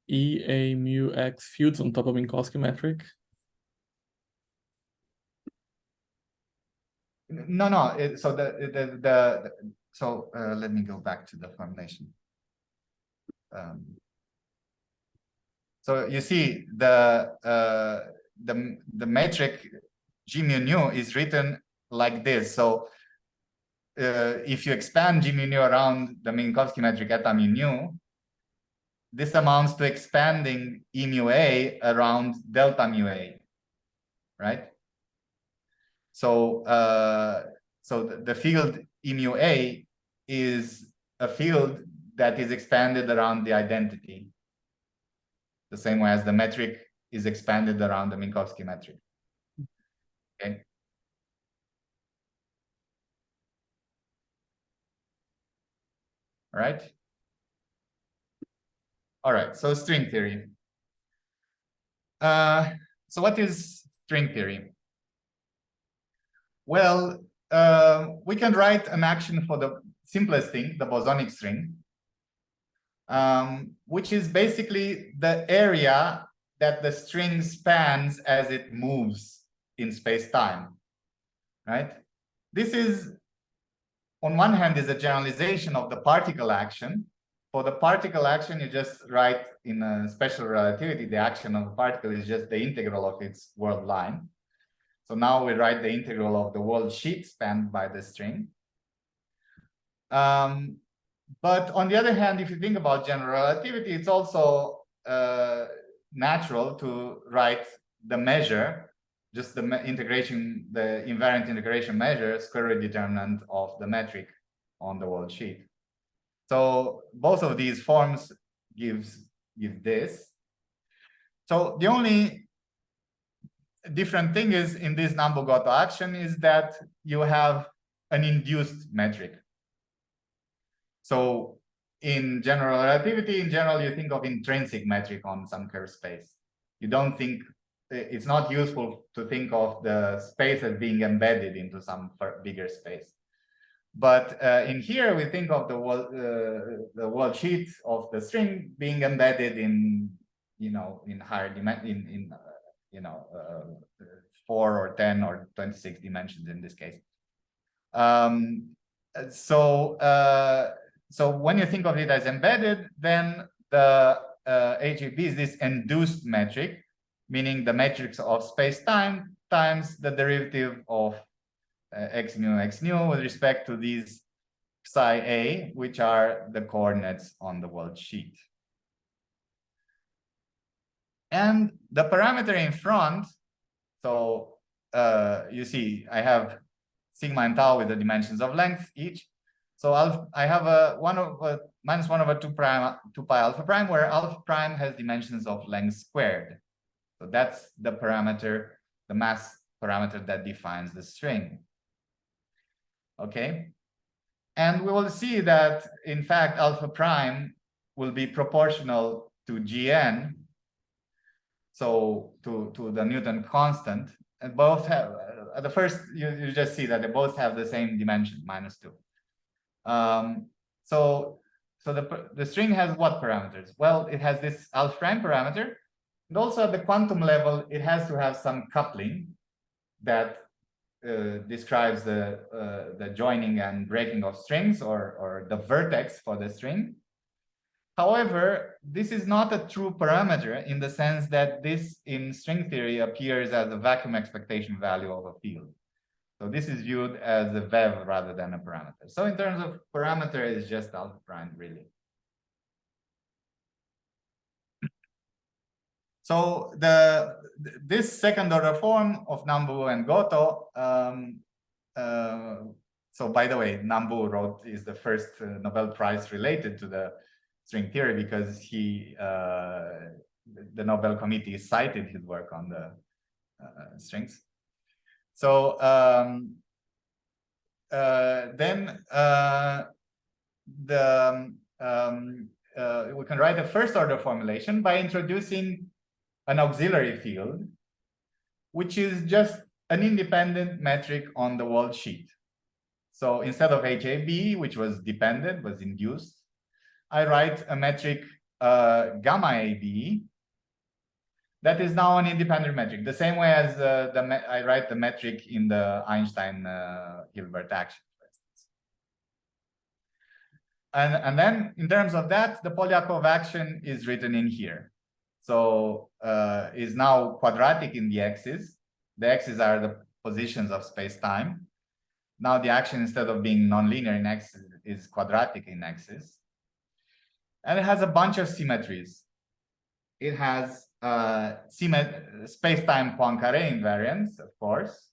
C: E, A, mu, X fields on top of Minkowski metric?
A: No. So let me go back to the formulation. So you see the metric G mu nu is written like this. So if you expand G mu nu around the Minkowski metric eta mu nu, this amounts to expanding E mu A around delta mu A, right? So the field E mu A is a field that is expanded around the identity, the same way as the metric is expanded around the Minkowski metric. Okay. right? All right, so string theory. So what is string theory? Well, we can write an action for the simplest thing, the bosonic string, which is basically the area that the string spans as it moves in space-time, right? This is, on one hand, is a generalization of the particle action. For the particle action, you just write in a special relativity, the action of the particle is just the integral of its world line. So now we write the integral of the world sheet spanned by the string. But on the other hand, if you think about general relativity, it's also natural to write the measure, just the integration, the invariant integration measure, square root determinant of the metric on the world sheet. So both of these forms give this. So the only different thing is in this Nambu-Goto action is that you have an induced metric. So in general relativity, in general, you think of intrinsic metric on some curved space. You don't think, it's not useful to think of the space as being embedded into some bigger space. But in here, we think of the world sheet of the string being embedded in, in higher dimension, in 4 or 10 or 26 dimensions in this case. So when you think of it as embedded, then the HEB is this induced metric, meaning the matrix of space-time times the derivative of x nu with respect to these psi a, which are the coordinates on the world sheet. And the parameter in front, so you see, I have sigma and tau with the dimensions of length each. So I have a minus 1 over 2 pi alpha prime, where alpha prime has dimensions of length squared. So that's the parameter, the mass parameter that defines the string. Okay. And we will see that, in fact, alpha prime will be proportional to Gn, so to the Newton constant. And both have, at the first, you just see that they both have the same dimension, minus 2. So the string has what parameters? Well, it has this alpha prime parameter, and also at the quantum level, it has to have some coupling that describes the joining and breaking of strings, or the vertex for the string. However, this is not a true parameter in the sense that this in string theory appears as a vacuum expectation value of a field. So this is viewed as a VEV rather than a parameter. So in terms of parameter, it's just alpha prime, really. So this second order form of Nambu and Goto, so by the way, Nambu is the first Nobel Prize related to the string theory, because the Nobel Committee cited his work on the strings. So then we can write a first order formulation by introducing an auxiliary field, which is just an independent metric on the world sheet. So instead of HAB, which was dependent, was induced, I write a metric gamma AB that is now an independent metric, the same way as I write the metric in the Einstein Hilbert action, for instance. And then in terms of that, the Polyakov action is written in here. So is now quadratic in the x's. The x's are the positions of space-time. Now the action, instead of being nonlinear in x, is quadratic in x's. And it has a bunch of symmetries. It has space-time Poincare invariance, of course,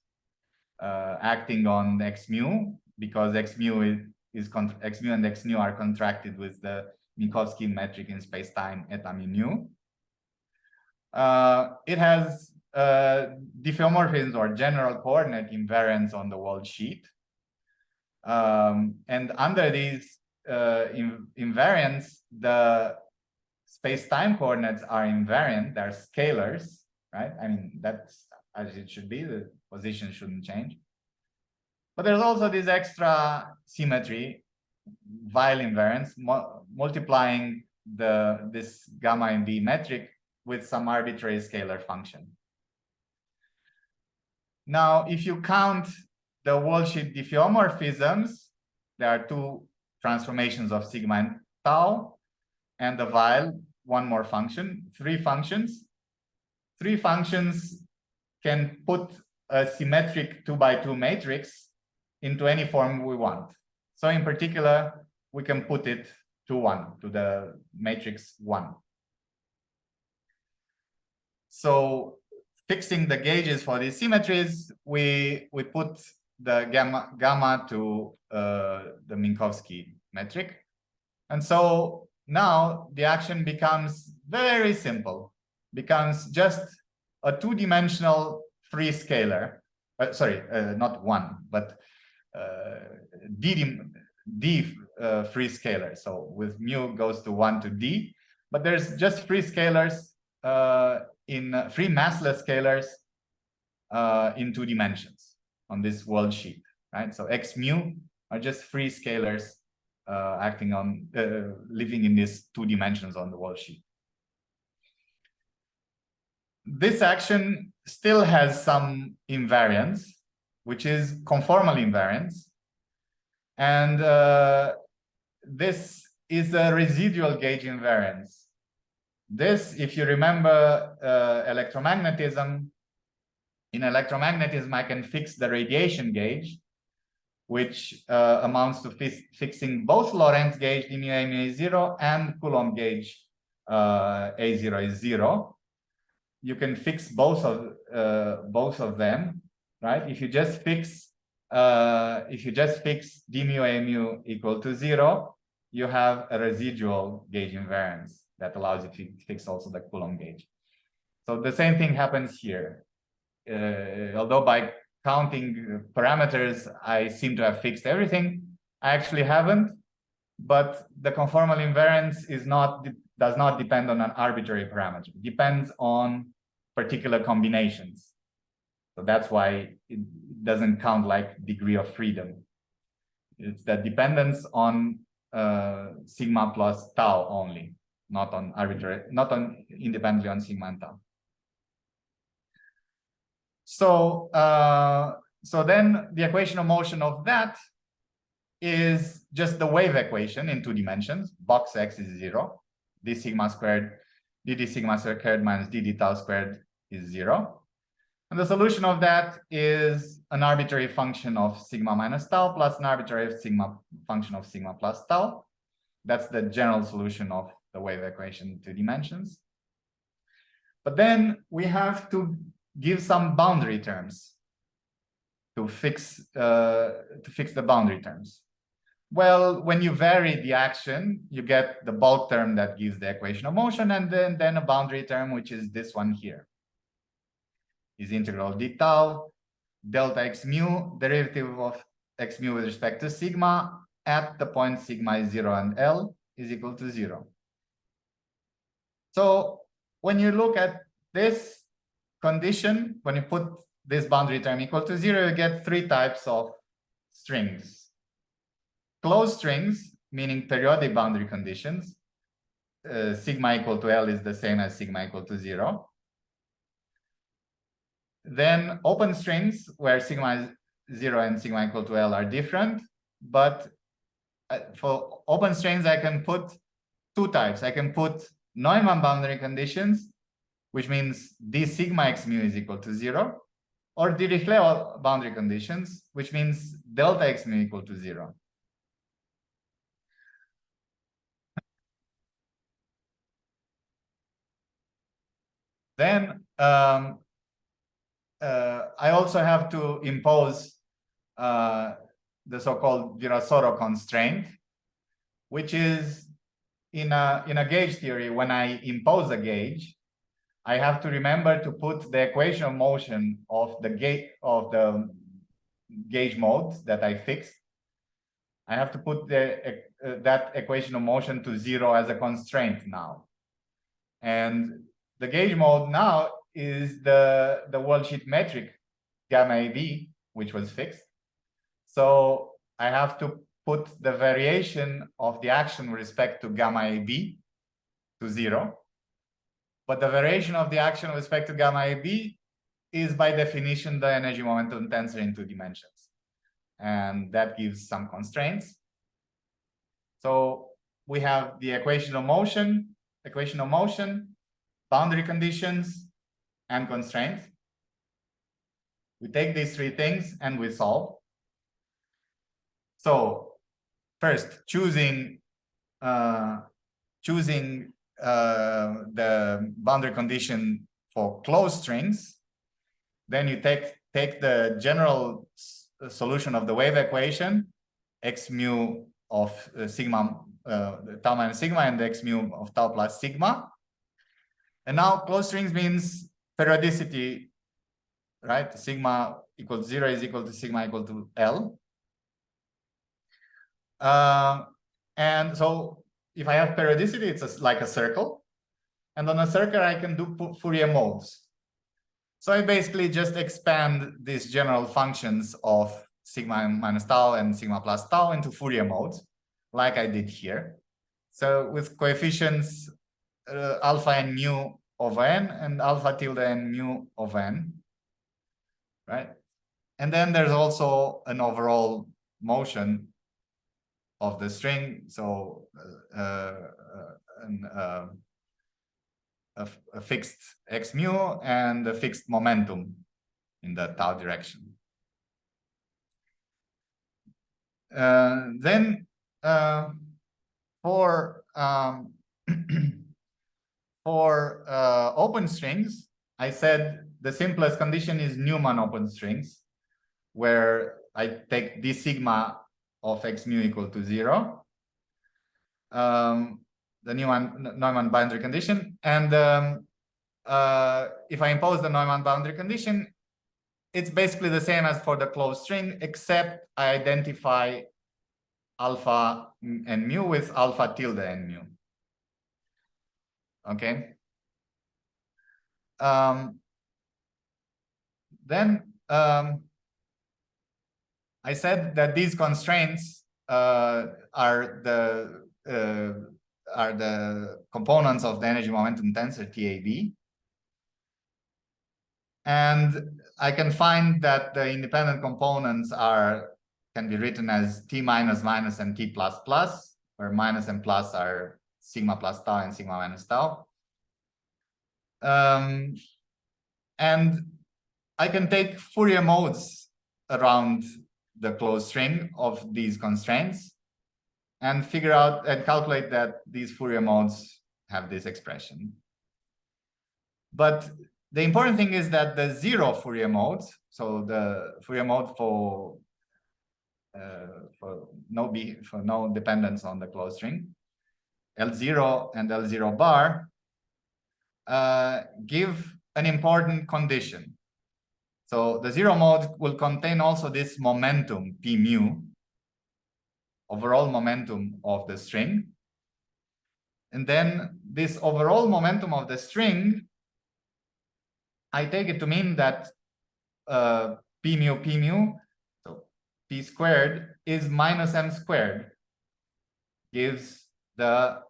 A: acting on x mu, because x mu x mu and x nu are contracted with the Minkowski metric in space-time eta mu nu. It has diffeomorphisms or general coordinate invariance on the world sheet. And under these invariance, the space-time coordinates are invariant, they're scalars, right? I mean, that's as it should be, the position shouldn't change. But there's also this extra symmetry, Weil invariance, multiplying this gamma in B metric with some arbitrary scalar function. Now, if you count the wall-sheet diffeomorphisms, there are two transformations of sigma and tau, and the Weil, one more function, three functions. Three functions can put a symmetric 2x2 matrix into any form we want. So in particular, we can put it to 1, to the matrix 1. So fixing the gauges for these symmetries, we put the gamma to the Minkowski metric. And so now the action becomes very simple, becomes just a two-dimensional free scalar. Not one, but D free scalar. So with mu goes to 1 to D, but there's just free scalars in free massless scalars in 2 dimensions on this world sheet, right? So x mu are just free scalars acting on living in these 2 dimensions on the world sheet. This action still has some invariance, which is conformal invariance. And this is a residual gauge invariance. This, if you remember electromagnetism, in electromagnetism, I can fix the radiation gauge, which amounts to fixing both Lorentz gauge d mu a mu is 0 and Coulomb gauge a0 is 0. You can fix both of them, right? If you just fix d mu a mu equal to 0, you have a residual gauge invariance that allows you to fix also the Coulomb gauge. So the same thing happens here. Although by counting parameters, I seem to have fixed everything, I actually haven't. But the conformal invariance does not depend on an arbitrary parameter. It depends on particular combinations. So that's why it doesn't count like degree of freedom. It's the dependence on sigma plus tau only, not on independently on sigma and tau. So so then the equation of motion of that is just the wave equation in 2 dimensions. Box x is 0. D sigma squared, dd sigma squared minus dd tau squared is 0. And the solution of that is an arbitrary function of sigma minus tau plus an arbitrary function of sigma plus tau. That's the general solution of the wave equation in 2 dimensions. But then we have to give some boundary terms to fix the boundary terms. Well, when you vary the action, you get the bulk term that gives the equation of motion, and then a boundary term, which is this one here. Is integral d tau delta x mu, derivative of x mu with respect to sigma at the point sigma is 0 and L is equal to 0. So when you look at this condition, when you put this boundary term equal to 0, you get 3 types of strings. Closed strings, meaning periodic boundary conditions. Sigma equal to L is the same as sigma equal to 0. Then open strings, where sigma is 0 and sigma equal to L are different. But for open strings, I can put 2 types. I can put Neumann boundary conditions, which means d sigma x mu is equal to 0, or Dirichlet boundary conditions, which means delta x mu equal to 0. Then I also have to impose the so-called Virasoro constraint, which is in a gauge theory, when I impose a gauge, I have to remember to put the equation of motion of the gauge mode that I fixed I have to put that equation of motion to 0 as a constraint now. And the gauge mode now is the worldsheet metric gamma AB, which was fixed. So I have to put the variation of the action with respect to gamma AB to 0. But the variation of the action with respect to gamma AB is by definition the energy momentum tensor in 2 dimensions. And that gives some constraints. So we have the equation of motion, boundary conditions, and constraints. We take these 3 things and we solve. So first, choosing the boundary condition for closed strings. Then you take the general solution of the wave equation, x mu of sigma, tau minus sigma, and x mu of tau plus sigma. And now closed strings means periodicity, right? Sigma equals 0 is equal to sigma equal to L. And so if I have periodicity, it's like a circle. And on a circle, I can do Fourier modes. So I basically just expand these general functions of sigma minus tau and sigma plus tau into Fourier modes, like I did here. So with coefficients alpha and mu over n and alpha tilde and mu over n, right? And then there's also an overall motion of the string, so a fixed x mu and a fixed momentum in the tau direction. Then for open strings, I said the simplest condition is Newman open strings, where I take d sigma of x mu equal to 0. The Neumann boundary condition. And if I impose the Neumann boundary condition, it's basically the same as for the closed string, except I identify alpha and mu with alpha tilde and mu. Okay. Then I said that these constraints are the components of the energy momentum tensor TAB. And I can find that the independent components can be written as T minus minus and T plus plus, where minus and plus are sigma plus tau and sigma minus tau. And I can take Fourier modes around the closed string of these constraints and figure out and calculate that these Fourier modes have this expression. But the important thing is that the 0 Fourier modes, so the Fourier mode for no dependence on the closed string, L0 and L0 bar, give an important condition. So the 0 mode will contain also this momentum P mu, overall momentum of the string. And then this overall momentum of the string, I take it to mean that P mu, so P squared is minus m squared, gives the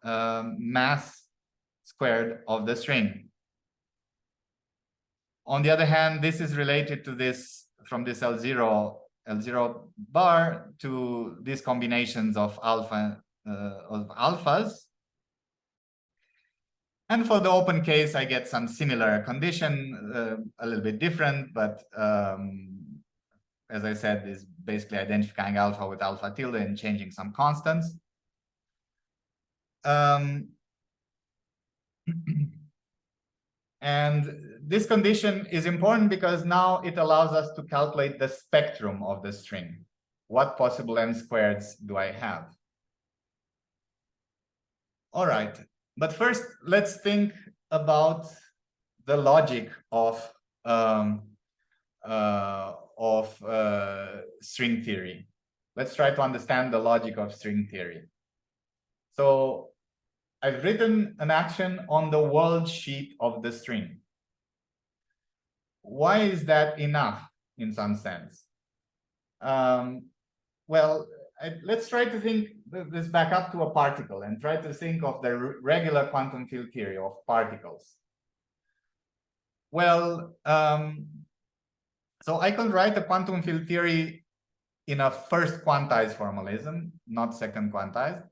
A: mass squared of the string. On the other hand, this is related to this, from this L0 bar to these combinations of alphas. And for the open case, I get some similar condition, a little bit different, but as I said, is basically identifying alpha with alpha tilde and changing some constants. And this condition is important because now it allows us to calculate the spectrum of the string. What possible m squareds do I have? All right, but first let's think about the logic of string theory. let's try to understand the logic of string theory. So I've written an action on the world sheet of the string. Why is that enough in some sense? Well, let's try to think this back up to a particle and try to think of the regular quantum field theory of particles. Well, so I can write a quantum field theory in a first quantized formalism, not second quantized,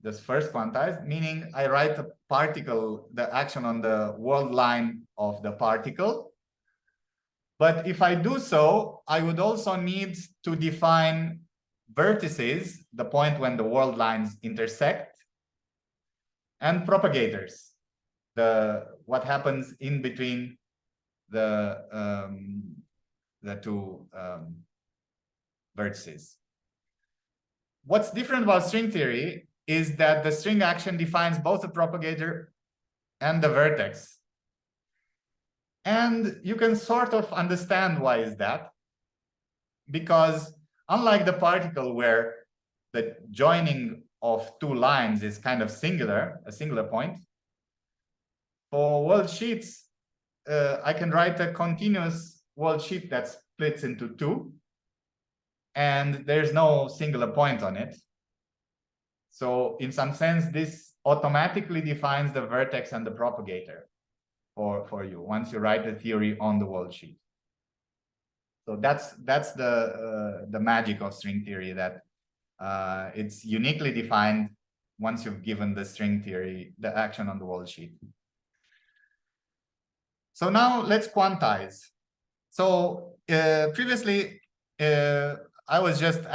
A: just first quantized, meaning I write a particle, the action on the world line of the particle. But if I do so, I would also need to define vertices, the point when the world lines intersect, and propagators, what happens in between the two vertices. What's different about string theory is that the string action defines both the propagator and the vertex. And you can sort of understand why is that, because unlike the particle where the joining of two lines is kind of singular, a singular point, for world sheets, I can write a continuous world sheet that splits into two, and there's no singular point on it. So in some sense, this automatically defines the vertex and the propagator for you once you write the theory on the world sheet. So that's the magic of string theory, that it's uniquely defined once you've given the string theory the action on the world sheet. So now let's quantize. So previously I was just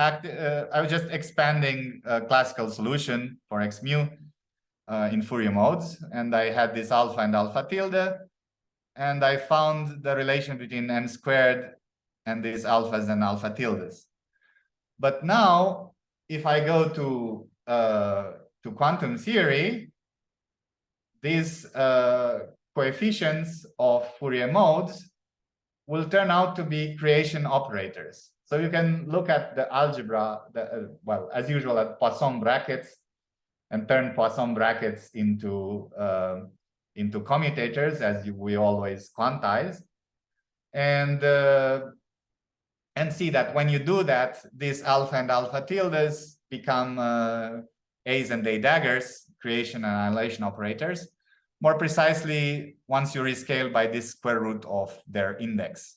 A: expanding a classical solution for x mu in Fourier modes, and I had this alpha and alpha tilde, and I found the relation between n squared and these alphas and alpha tildes. But now, if I go to quantum theory, these coefficients of Fourier modes will turn out to be creation operators. So you can look at the algebra, well, as usual, at Poisson brackets, and turn Poisson brackets into commutators, as we always quantize, and see that when you do that, these alpha and alpha tildes become A's and A daggers, creation and annihilation operators. More precisely, once you rescale by this square root of their index.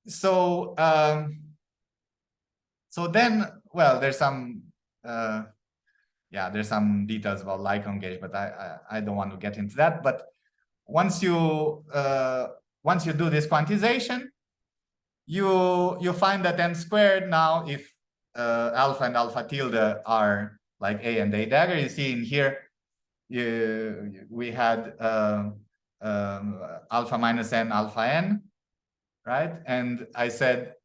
A: So then, well, there's some there's some details about Lycon gauge, but I don't want to get into that. But once you do this quantization, you find that n squared now, if alpha and alpha tilde are like A and A dagger, you see in here we had alpha minus n, alpha n, right? And I said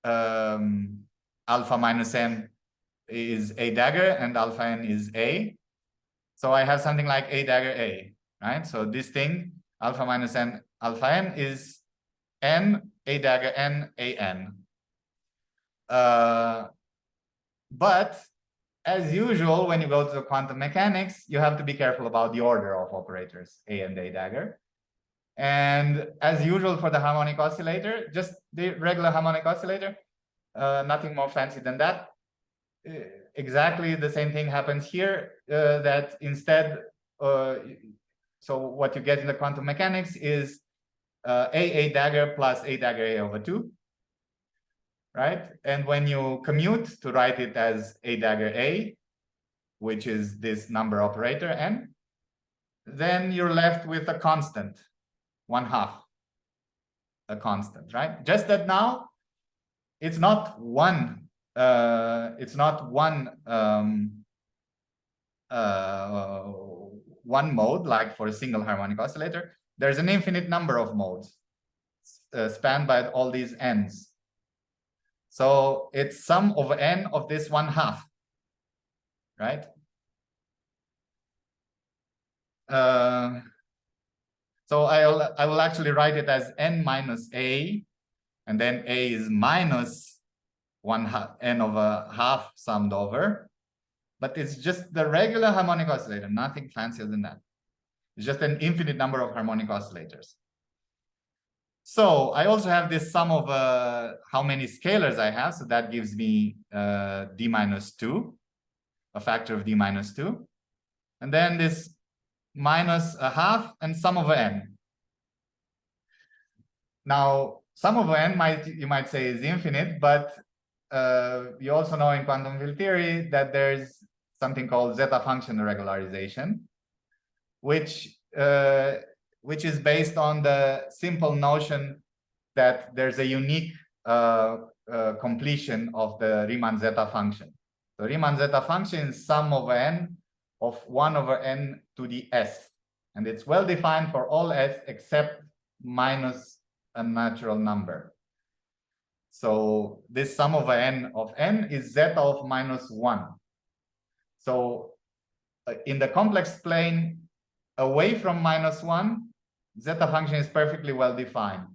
A: alpha minus n is A dagger and alpha n is A. So I have something like A dagger A, right? So this thing, alpha minus n, alpha n, is n, A dagger n, A n. But as usual, when you go to the quantum mechanics, you have to be careful about the order of operators, A and A dagger. And as usual for the harmonic oscillator, just the regular harmonic oscillator, nothing more fancy than that. Exactly the same thing happens here, that instead, so what you get in the quantum mechanics is A dagger plus A dagger A over 2. Right? And when you commute to write it as A dagger A, which is this number operator n, then you're left with a constant, 1/2, a constant, right? Just that now it's not one mode like for a single harmonic oscillator. There's an infinite number of modes spanned by all these n's. So it's sum over n of this 1/2, right? So I will actually write it as n minus a and then A is minus n over half summed over, but it's just the regular harmonic oscillator, nothing fancier than that. It's just an infinite number of harmonic oscillators. So I also have this sum of how many scalars I have, so that gives me d minus 2, a factor of d minus 2, and then this minus a half and sum over n. Now, sum over n you might say is infinite, but you also know in quantum field theory that there's something called zeta function regularization, which is based on the simple notion that there's a unique completion of the Riemann zeta function. The Riemann zeta function is sum over n of 1 over n to the s, and it's well defined for all s except minus a natural number. So this sum over n of n is zeta of minus 1. So in the complex plane away from minus 1, zeta function is perfectly well defined.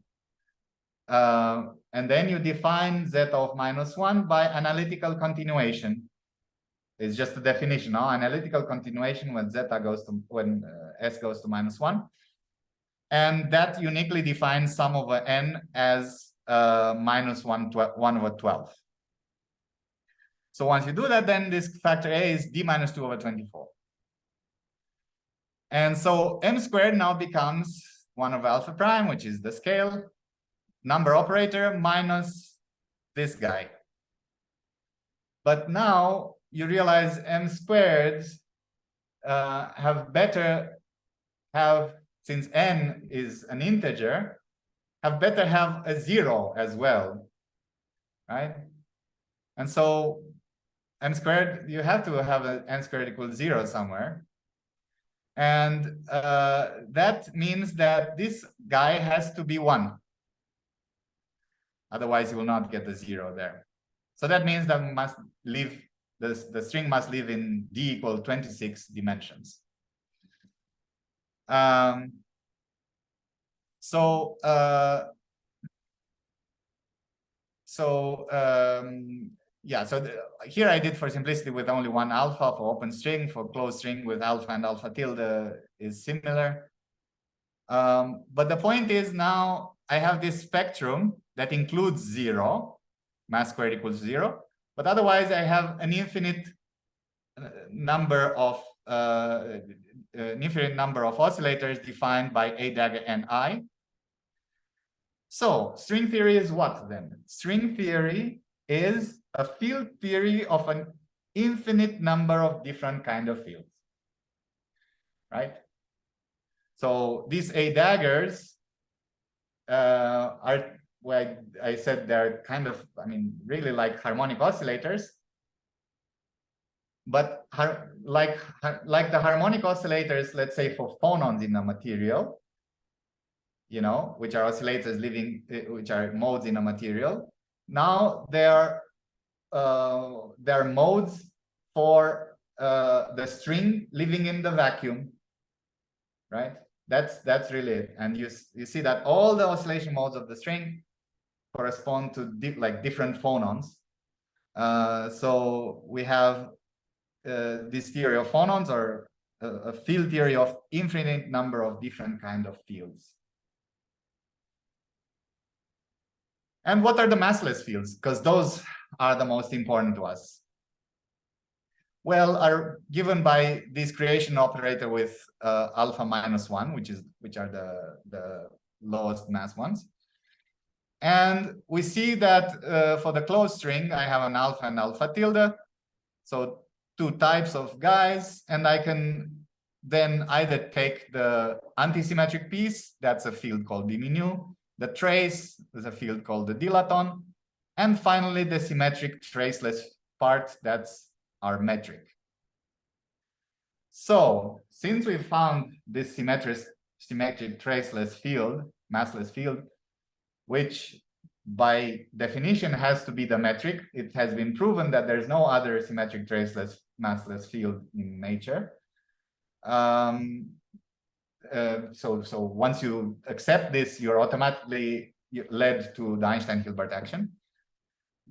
A: And then you define zeta of minus 1 by analytical continuation. It's just a definition, no? Analytical continuation when zeta goes to s goes to minus 1. And that uniquely defines sum over n as minus 1 over 12. So once you do that, then this factor A is d minus 2 over 24. And so m squared now becomes 1 over alpha prime, which is the scale number operator, minus this guy. But now you realize m squareds since n is an integer, better have a 0 as well, right? And so m squared, you have to have an n squared equals 0 somewhere. And that means that this guy has to be 1. Otherwise, you will not get the 0 there. So that means that we must live, the string must live in d equal 26 dimensions. Yeah, so here I did for simplicity with only one alpha for open string. For closed string with alpha and alpha tilde is similar. But the point is now I have this spectrum that includes 0, mass squared equals 0. But otherwise I have an infinite number of oscillators defined by a dagger and I. So string theory is what then? String theory is a field theory of an infinite number of different kind of fields, right? So these A daggers are, well, I said they're kind of, I mean, really like harmonic oscillators, but like the harmonic oscillators, let's say for phonons in a material, you know, which are oscillators which are modes in a material. Now they're modes for the string living in the vacuum, right? That's really it. And you see that all the oscillation modes of the string correspond to different phonons. So we have this theory of phonons, or a field theory of infinite number of different kind of fields. And what are the massless fields? Because those are the most important to us. Well, are given by this creation operator with alpha minus 1, which are the lowest mass ones. And we see that for the closed string, I have an alpha and alpha tilde. So 2 types of guys, and I can then either take the antisymmetric piece, that's a field called d mu, the trace is a field called the dilaton, and finally the symmetric traceless part, that's our metric. So since we found this symmetric traceless field, massless field, which by definition has to be the metric, it has been proven that there's no other symmetric traceless massless field in nature. So once you accept this, you're automatically led to the Einstein Hilbert action.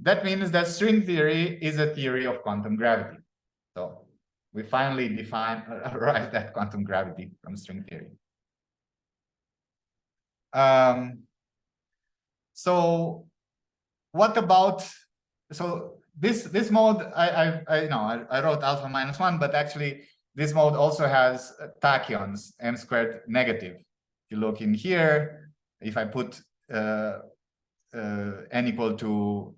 A: That means that string theory is a theory of quantum gravity. So we finally arrived at quantum gravity from string theory. So what about, so this mode, I wrote alpha -1, but actually this mode also has tachyons, m squared negative. If you look in here, if I put n equal to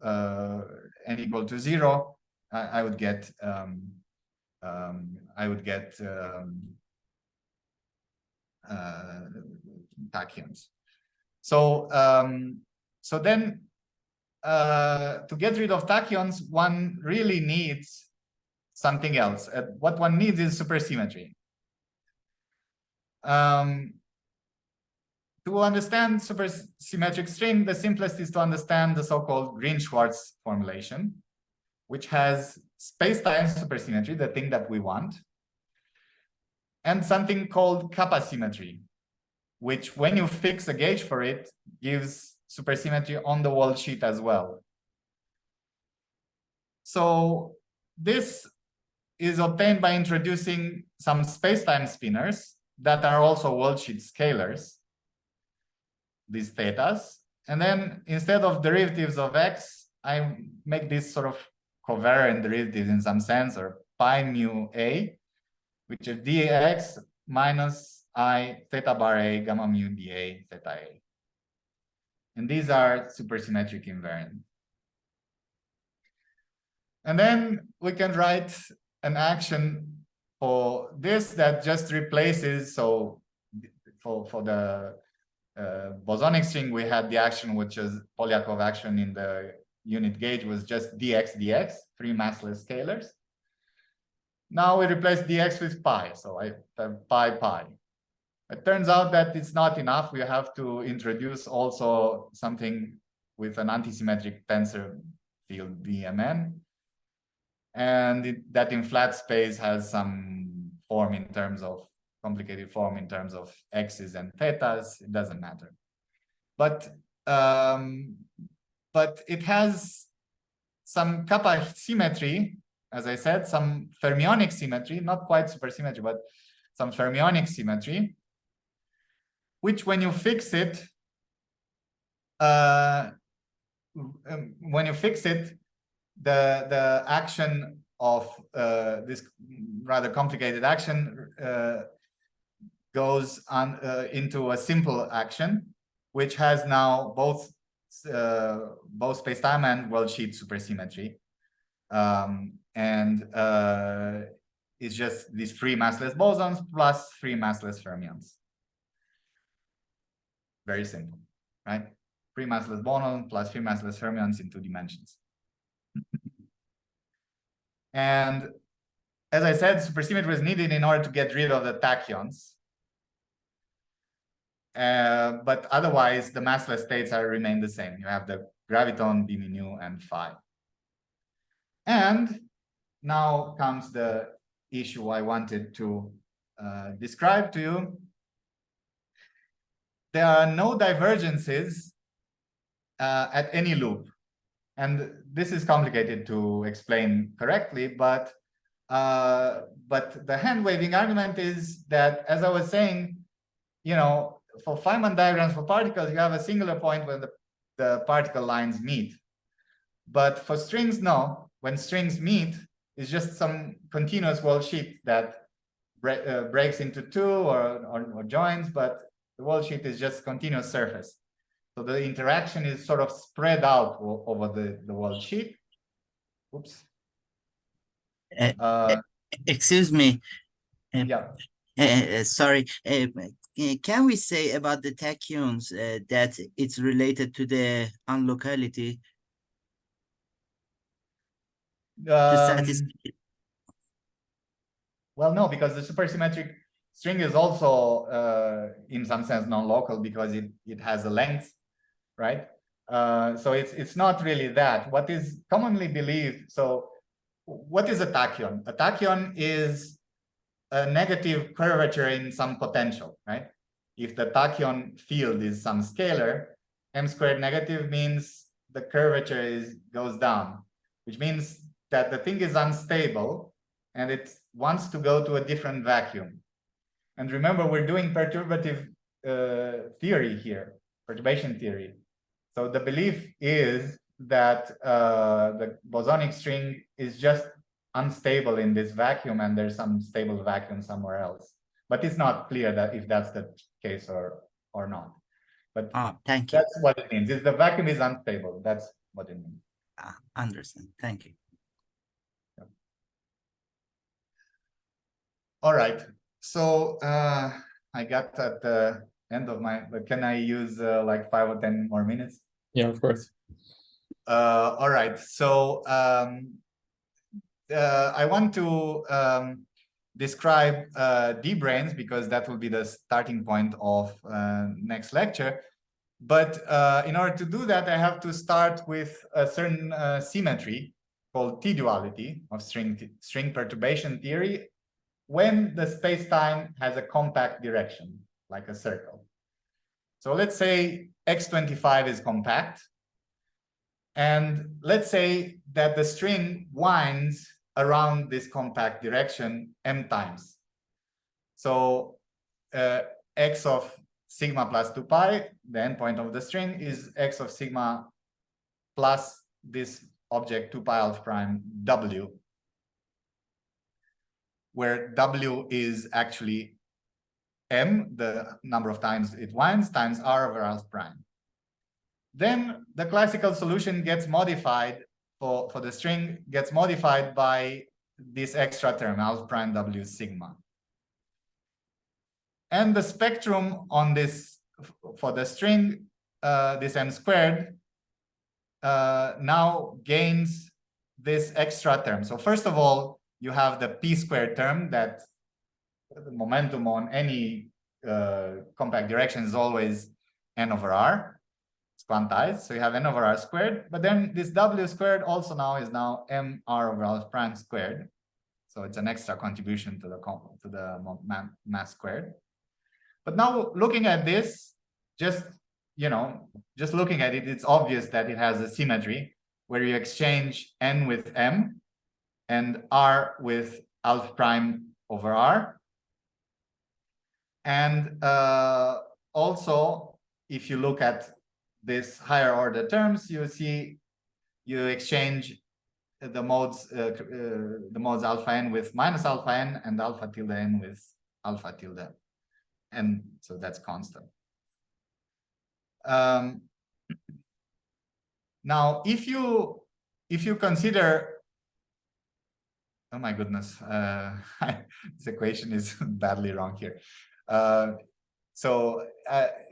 A: 0, I would get tachyons. So so then to get rid of tachyons, one really needs something else. What one needs is supersymmetry. To understand supersymmetric string, the simplest is to understand the so-called Green-Schwarz formulation, which has space-time supersymmetry, the thing that we want, and something called kappa symmetry, which when you fix a gauge for it, gives supersymmetry on the wall sheet as well. So this is obtained by introducing some space-time spinors that are also wall sheet scalars, these thetas. And then instead of derivatives of x, I make this sort of covariant derivatives in some sense, or pi mu a, which is dx minus I theta bar a gamma mu dA theta a. And these are supersymmetric invariant. And then we can write an action for this that just replaces, so for the bosonic string, we had the action which is Polyakov action in the unit gauge was just dx, 3 massless scalars. Now we replace dx with pi, so I have pi. It turns out that it's not enough. We have to introduce also something with an antisymmetric tensor field Bmn. And that in flat space has some form in terms of complicated form in terms of x's and thetas. It doesn't matter. But it has some kappa symmetry, as I said, some fermionic symmetry, not quite supersymmetry, but some fermionic symmetry, which when you fix it, the action of this rather complicated action goes on into a simple action, which has now both spacetime and world sheet supersymmetry, and it's just these 3 massless bosons plus 3 massless fermions. Very simple, right? 3 massless bosons plus 3 massless fermions in 2 dimensions. And as I said, supersymmetry is needed in order to get rid of the tachyons. But otherwise, the massless states remain the same. You have the graviton, b mu, and phi. And now comes the issue I wanted to describe to you. There are no divergences at any loop. And this is complicated to explain correctly, but the hand-waving argument is that, as I was saying, you know, for Feynman diagrams for particles, you have a singular point when the particle lines meet. But for strings, no. When strings meet, it's just some continuous wall sheet that breaks into 2 or joins, but the wall sheet is just continuous surface. So the interaction is sort of spread out over the wall sheet. Oops.
D: Excuse me.
A: Yeah.
D: Sorry. Can we say about the tachyons that it's related to the unlocality?
A: Well, no, because the supersymmetric string is also in some sense non-local because it has a length, right? So it's not really that. What is commonly believed, so what is a tachyon? A tachyon is a negative curvature in some potential, right? If the tachyon field is some scalar, m squared negative means the curvature goes down, which means that the thing is unstable and it wants to go to a different vacuum. And remember, we're doing perturbative theory here, perturbation theory. So the belief is that the bosonic string is just unstable in this vacuum and there's some stable vacuum somewhere else. But it's not clear that if that's the case or not. But
D: thank you.
A: that's what it means. If the vacuum is unstable, that's what it means.
D: Understand. Thank you.
A: All right. So I got at the end of my, but can I use like 5 or 10 more minutes?
C: Yeah, of course.
A: All right. So I want to describe D-branes because that will be the starting point of next lecture. But in order to do that, I have to start with a certain symmetry called T-duality of string perturbation theory when the space-time has a compact direction, like a circle. So let's say X25 is compact. And let's say that the string winds around this compact direction m times. So x of sigma plus 2 pi, the endpoint of the string, is x of sigma plus this object 2 pi alpha prime w, where w is actually m, the number of times it winds, times r over alpha prime. Then the classical solution gets modified for the string, gets modified by this extra term, alpha prime w sigma. And the spectrum on this, for the string, this m squared, now gains this extra term. So first of all, you have the p squared term, that the momentum on any compact direction is always n over r. It's quantized, so you have n over r squared. But then this w squared also now is now m r over alpha prime squared. So it's an extra contribution to the mass squared. But now looking at this, just looking at it, it's obvious that it has a symmetry where you exchange n with m and r with alpha prime over r. And also, if you look at this higher order terms, you see you exchange the modes alpha n with minus alpha n and alpha tilde n with alpha tilde. And so that's constant. Now, if you consider, oh my goodness, this equation is badly wrong here. So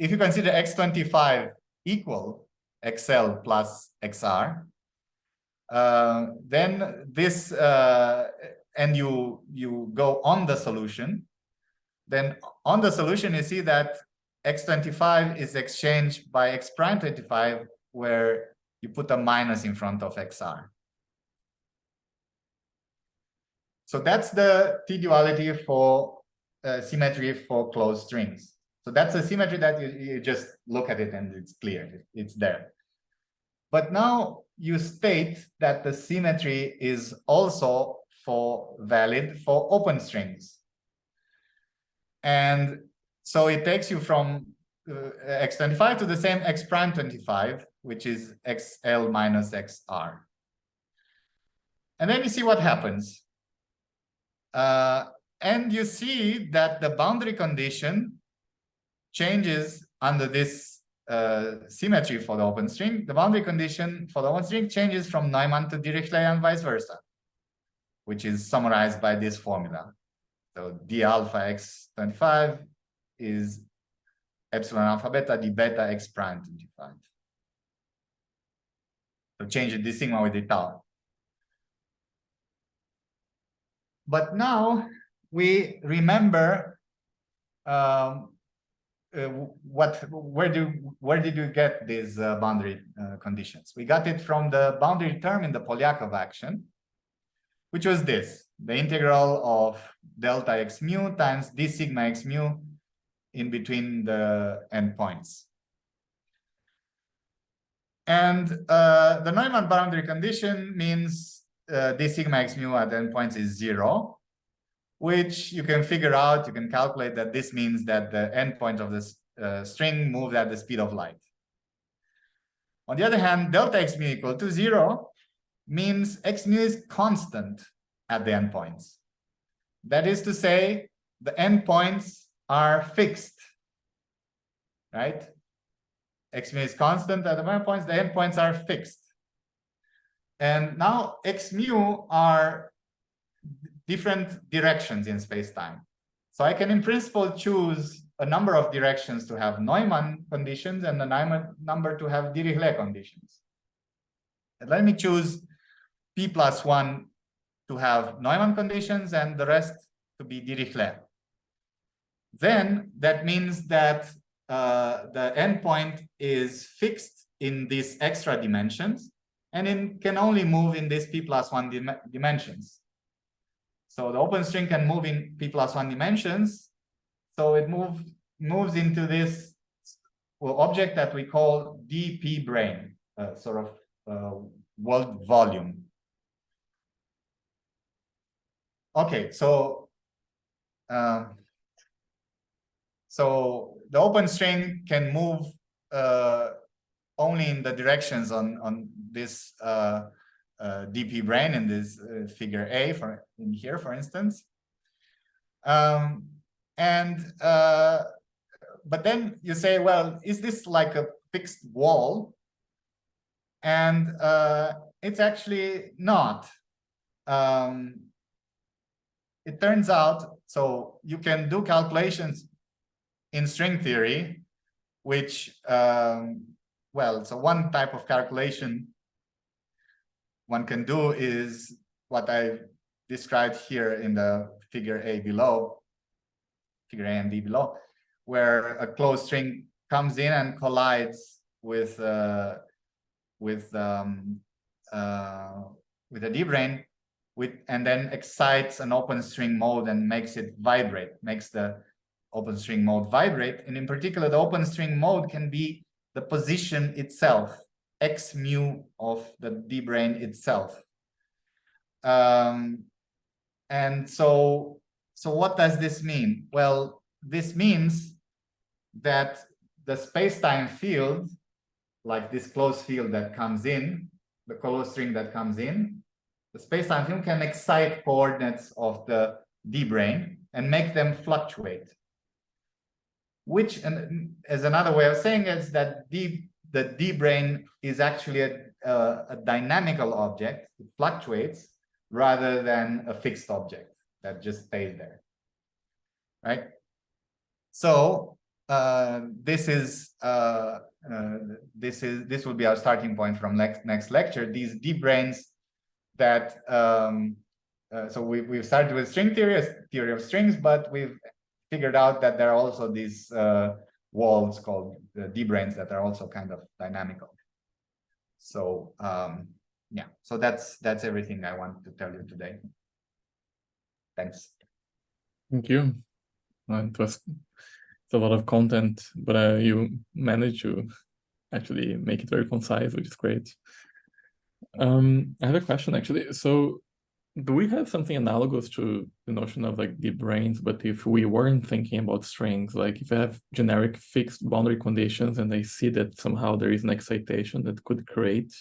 A: if you consider x25 equal xl plus xr, then this, and you go on the solution, then on the solution, you see that x25 is exchanged by x prime 25, where you put a minus in front of xr. So that's the T-duality for symmetry for closed strings. So that's a symmetry that you just look at it and it's clear, it's there. But now you state that the symmetry is also valid for open strings. And so it takes you from x25 to the same x prime 25, which is xl minus xr. And then you see what happens. And you see that the boundary condition changes under this symmetry for the open string. The boundary condition for the open string changes from Neumann to Dirichlet and vice versa, which is summarized by this formula. So d alpha x25 is epsilon alpha beta d beta x prime 25. So change the sigma with the tau. But now we remember where did you get these boundary conditions? We got it from the boundary term in the Polyakov action, which was this: the integral of delta x mu times d sigma x mu in between the endpoints. And the Neumann boundary condition means d sigma x mu at endpoints is 0, which you can figure out, you can calculate that this means that the endpoint of this string moves at the speed of light. On the other hand, delta x mu equal to 0 means x mu is constant at the endpoints. That is to say, the endpoints are fixed, right? X mu is constant at the endpoints, the endpoints are fixed. And now x mu are different directions in space-time. So I can, in principle, choose a number of directions to have Neumann conditions and a number to have Dirichlet conditions. And let me choose p plus 1 to have Neumann conditions and the rest to be Dirichlet. Then that means that the endpoint is fixed in these extra dimensions, and it can only move in these p plus 1 dimensions. So the open string can move in p plus 1 dimensions. So it moves into this object that we call dp brane, sort of world volume. Okay, so the open string can move only in the directions on this dp brane in this figure A in here, for instance. But then you say, well, is this like a fixed wall? And it's actually not. It turns out, so you can do calculations in string theory, which, well, so one type of calculation one can do is what I described here in the figure A below, figure A and D below, where a closed string comes in and collides with a D-brane, and then excites an open string mode and makes it vibrate, makes the open string mode vibrate. And in particular, the open string mode can be the position itself, x mu of the D-brane itself. And so what does this mean? Well, this means that the space-time field, like this closed field that comes in, the closed string that comes in, the space-time field can excite coordinates of the D-brane and make them fluctuate. Which, and as another way of saying it, is that the D-brane is actually a dynamical object. It fluctuates rather than a fixed object that just stays there, right? So this will be our starting point from next lecture. These D-branes that so we've started with string theory of strings, but we've figured out that there are also these walls called the D-branes that are also kind of dynamical. So yeah, so that's everything I want to tell you today. Thanks.
C: Thank you. It's a lot of content, but you managed to actually make it very concise, which is great. I have a question actually. So do we have something analogous to the notion of like D-branes, but if we weren't thinking about strings, like if I have generic fixed boundary conditions and I see that somehow there is an excitation that could create,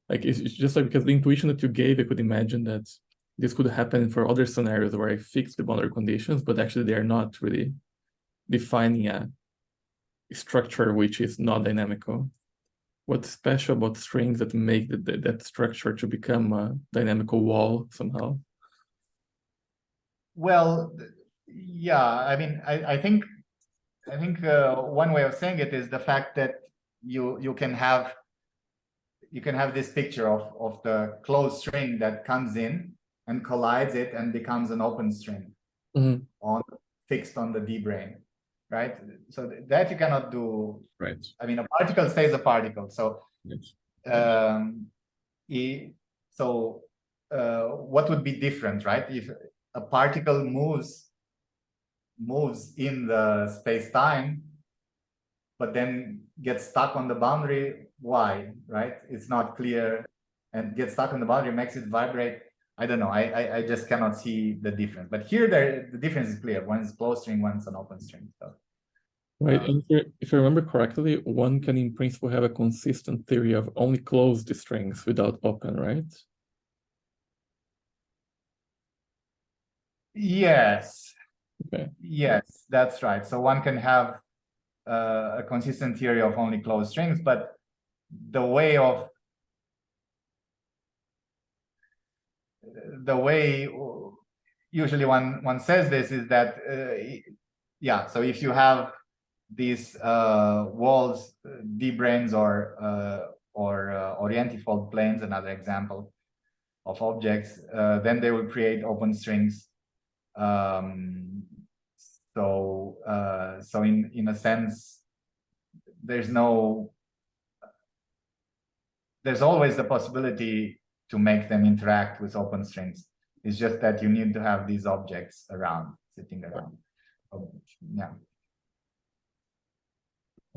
C: like it's just like, because the intuition that you gave, I could imagine that this could happen for other scenarios where I fix the boundary conditions, but actually they are not really defining a structure which is not dynamical. What's special about strings that make that structure to become a dynamical wall somehow?
A: Well, yeah, I mean, I think one way of saying it is the fact that you can have this picture of the closed string that comes in and collides it and becomes an open string fixed on the D-brane, right? So that you cannot do.
B: Right.
A: I mean, a particle stays a particle. So,
B: Yes.
A: What would be different, right? If a particle moves in the space-time, but then gets stuck on the boundary, why, right? It's not clear and gets stuck on the boundary, makes it vibrate. I don't know. I just cannot see the difference. But here the difference is clear. One is closed string, one's an open string. So.
C: Right, and if I remember correctly, one can in principle have a consistent theory of only closed strings without open, right?
A: Yes.
C: Okay.
A: Yes, that's right. So one can have a consistent theory of only closed strings, but the way usually one says this is that yeah. So if you have these walls, D-branes or orientifold planes, another example of objects, then they will create open strings. So in a sense, there's always the possibility to make them interact with open strings. It's just that you need to have these objects sitting around. Yeah.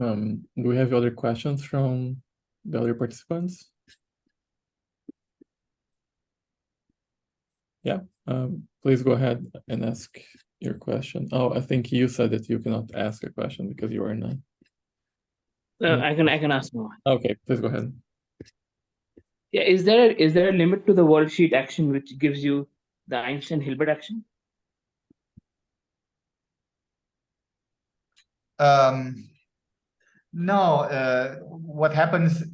C: Do we have other questions from the other participants? Yeah, please go ahead and ask your question. Oh, I think you said that you cannot ask a question because you are not.
E: I can ask now.
C: Okay, please go ahead.
E: Yeah, is there a limit to the world sheet action which gives you the Einstein Hilbert action?
A: No, what happens,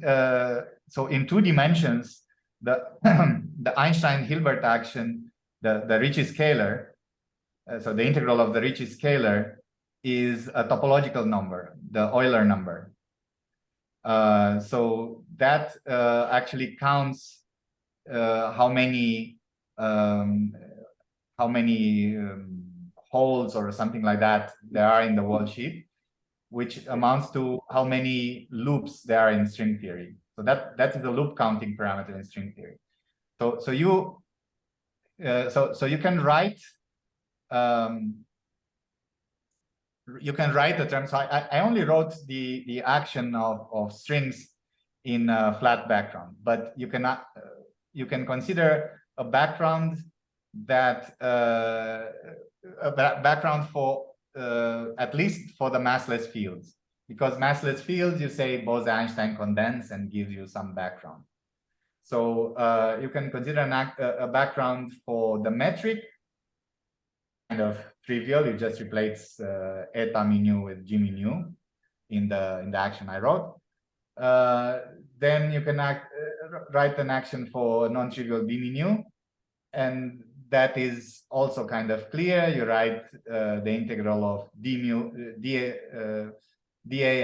A: so in 2 dimensions, the Einstein Hilbert action, the Ricci scalar, so the integral of the Ricci scalar is a topological number, the Euler number. So that actually counts how many holes or something like that there are in the world sheet, which amounts to how many loops there are in string theory. So that is a loop counting parameter in string theory. So you can write the term. So I only wrote the action of strings in a flat background, but you cannot you can consider a background that a background for at least for the massless fields, because massless fields, you say Bose-Einstein condense and gives you some background. So you can consider a background for the metric, kind of trivial. You just replace eta mu with g mu in the action I wrote. Then you can write an action for non-trivial b mu, and that is also kind of clear. You write the integral of dA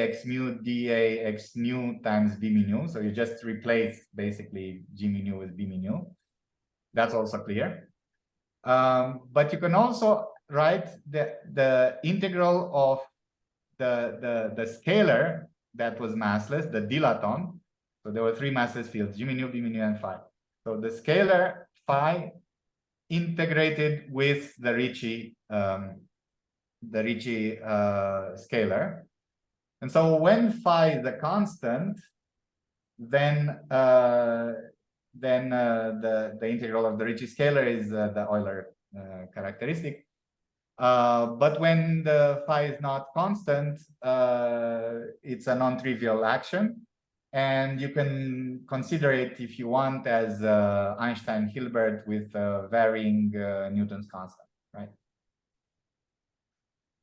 A: x mu dA x nu times b mu. So you just replace basically g mu with b mu. That's also clear. But you can also write the integral of the scalar that was massless, the dilaton. So there were 3 massless fields, g mu, b mu, and phi. So the scalar phi integrated with the Ricci scalar. And so when phi is a constant, then the integral of the Ricci scalar is the Euler characteristic. But when the phi is not constant, it's a non-trivial action. And you can consider it, if you want, as Einstein Hilbert with varying Newton's constant, right?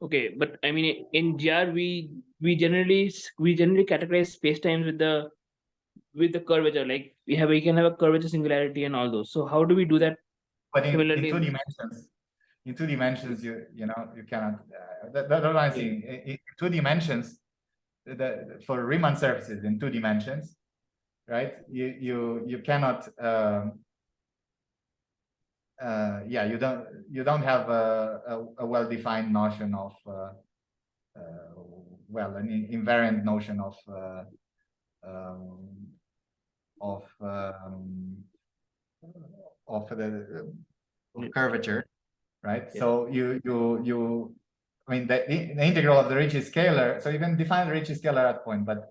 E: Okay, but I mean, in GR we generally categorize spacetimes with the curvature. Like we can have a curvature singularity and all those. So how do we do that?
A: But in
E: Similarly,
A: 2 dimensions, you cannot. That's what I'm saying. In 2 dimensions, for Riemann surfaces in 2 dimensions, right? You cannot. Yeah, you don't have a well-defined notion of an invariant notion of curvature, right? Yeah. So I mean the integral of the Ricci scalar. So you can define the Ricci scalar at point, but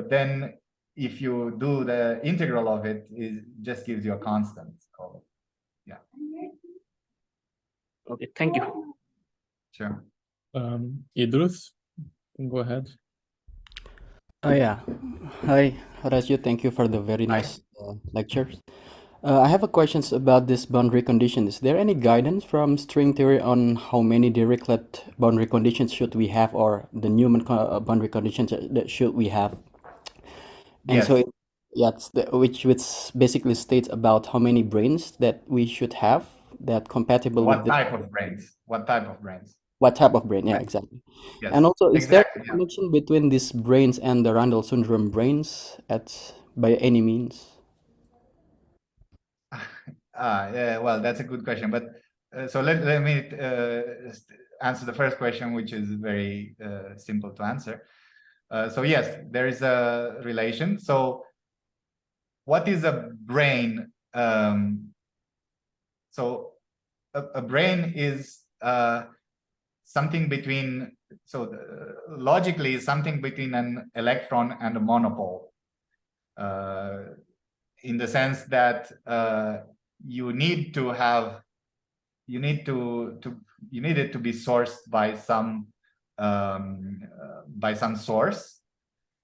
A: then if you do the integral of it, it just gives you a constant. So, yeah.
E: Okay, thank you.
A: Sure.
C: Idrus, go ahead.
F: Oh yeah. Hi, Horatiu. Thank you for the very
A: Hi.
F: nice lecture. I have a questions about this boundary condition. Is there any guidance from string theory on how many Dirichlet boundary conditions should we have, or the Newman boundary conditions that should we have? And
A: Yes.
F: so, yeah, which basically states about how many branes that we should have that compatible with
A: What
F: the
A: type of brains? What type of brains?
F: what type of brain? Yeah,
A: Right.
F: exactly.
A: Yes.
F: And also, is there
A: Exactly.
F: a
A: Yeah.
F: connection between these brains and the Randall syndrome brains by any means?
A: Yeah, well, that's a good question. But so let me answer the first question, which is very simple to answer. So yes, there is a relation. So what is a brain? So a brain is something between, so logically something between an electron and a monopole, in the sense that you need to have, you need it to be sourced by some source,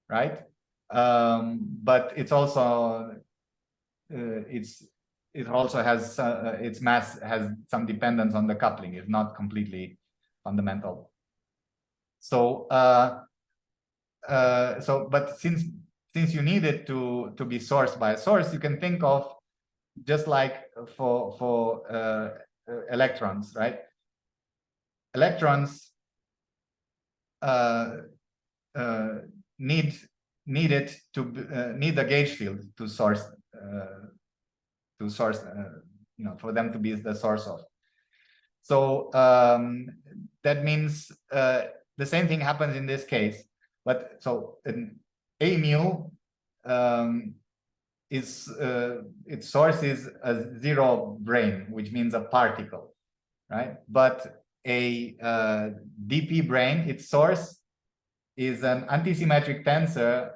A: right? But it's also it also has its mass has some dependence on the coupling. It's not completely fundamental. So but since you need it to be sourced by a source, you can think of just like for electrons, right? Electrons need it to need a gauge field to source for them to be the source of. So that means the same thing happens in this case. But so an A mu is its source is a zero brane, which means a particle, right? But a dp brane, its source is an antisymmetric tensor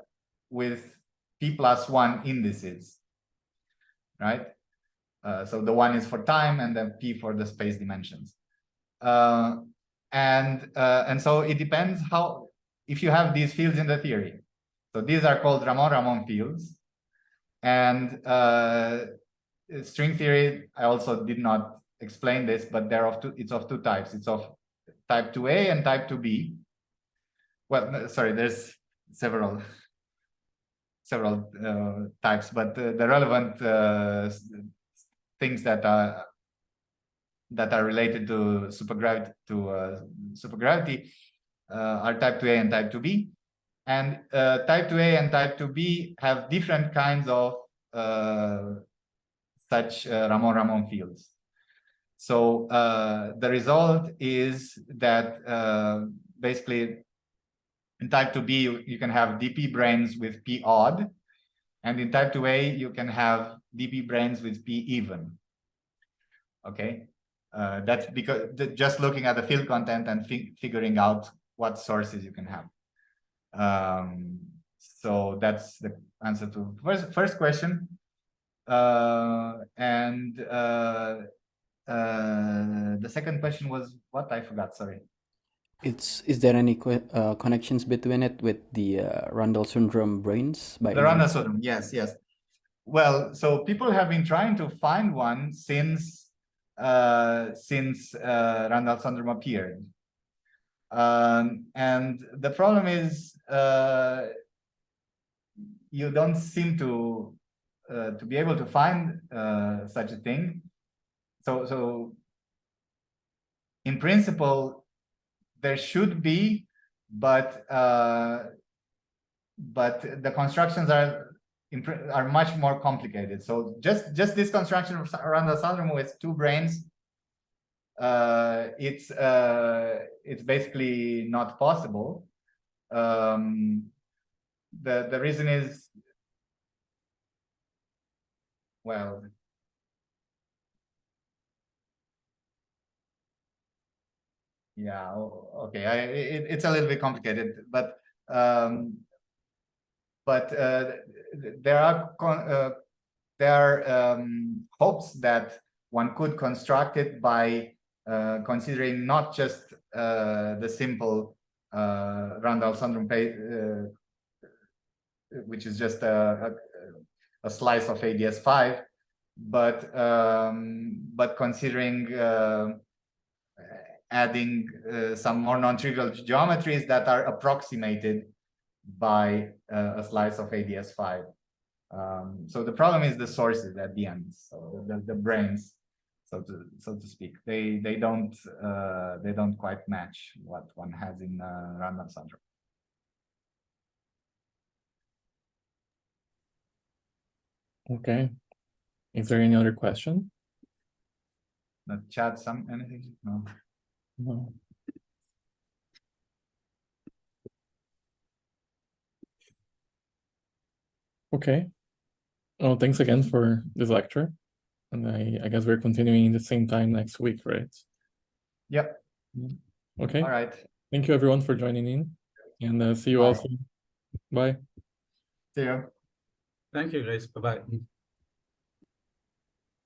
A: with p+1 indices, right? So the 1 is for time and then p for the space dimensions. And so it depends how, if you have these fields in the theory. So these are called Ramon-Ramon fields. And string theory, I also did not explain this, but it's of two types. It's of type 2A and type 2B. Well, sorry, there's several types, but the relevant things that are related to supergravity are type 2A and type 2B. And type 2A and type 2B have different kinds of such Ramon-Ramon fields. So the result is that basically in type 2B, you can have dp branes with p odd. And in type 2A, you can have dp branes with p even. Okay. That's because just looking at the field content and figuring out what sources you can have. So that's the answer to first question. And the second question was what? I forgot, sorry.
F: Is there any connections between it with the Randall syndrome brains?
A: The Randall syndrome, yes. Well, so people have been trying to find one since Randall syndrome appeared. And the problem is you don't seem to be able to find such a thing. So in principle, there should be, but the constructions are much more complicated. So just this construction around the syndrome with two branes, it's basically not possible. The reason is, well, yeah, okay, it's a little bit complicated, but but there are hopes that one could construct it by considering not just the simple Randall-Sundrum, which is just a slice of AdS5, but considering adding some more non-trivial geometries that are approximated by a slice of AdS5. So the problem is the sources at the end, so the branes, so to speak. They don't quite match what one has in Randall-Sundrum.
C: Okay. Is there any other question?
A: The chat, anything? No.
C: No. Okay. Well, thanks again for this lecture. And I guess we're continuing the same time next week, right?
A: Yep.
C: Okay.
A: All right.
C: Thank you everyone for joining in, and see you
A: Bye.
C: all soon. Bye.
A: See you.
B: Thank you, guys. Bye-bye.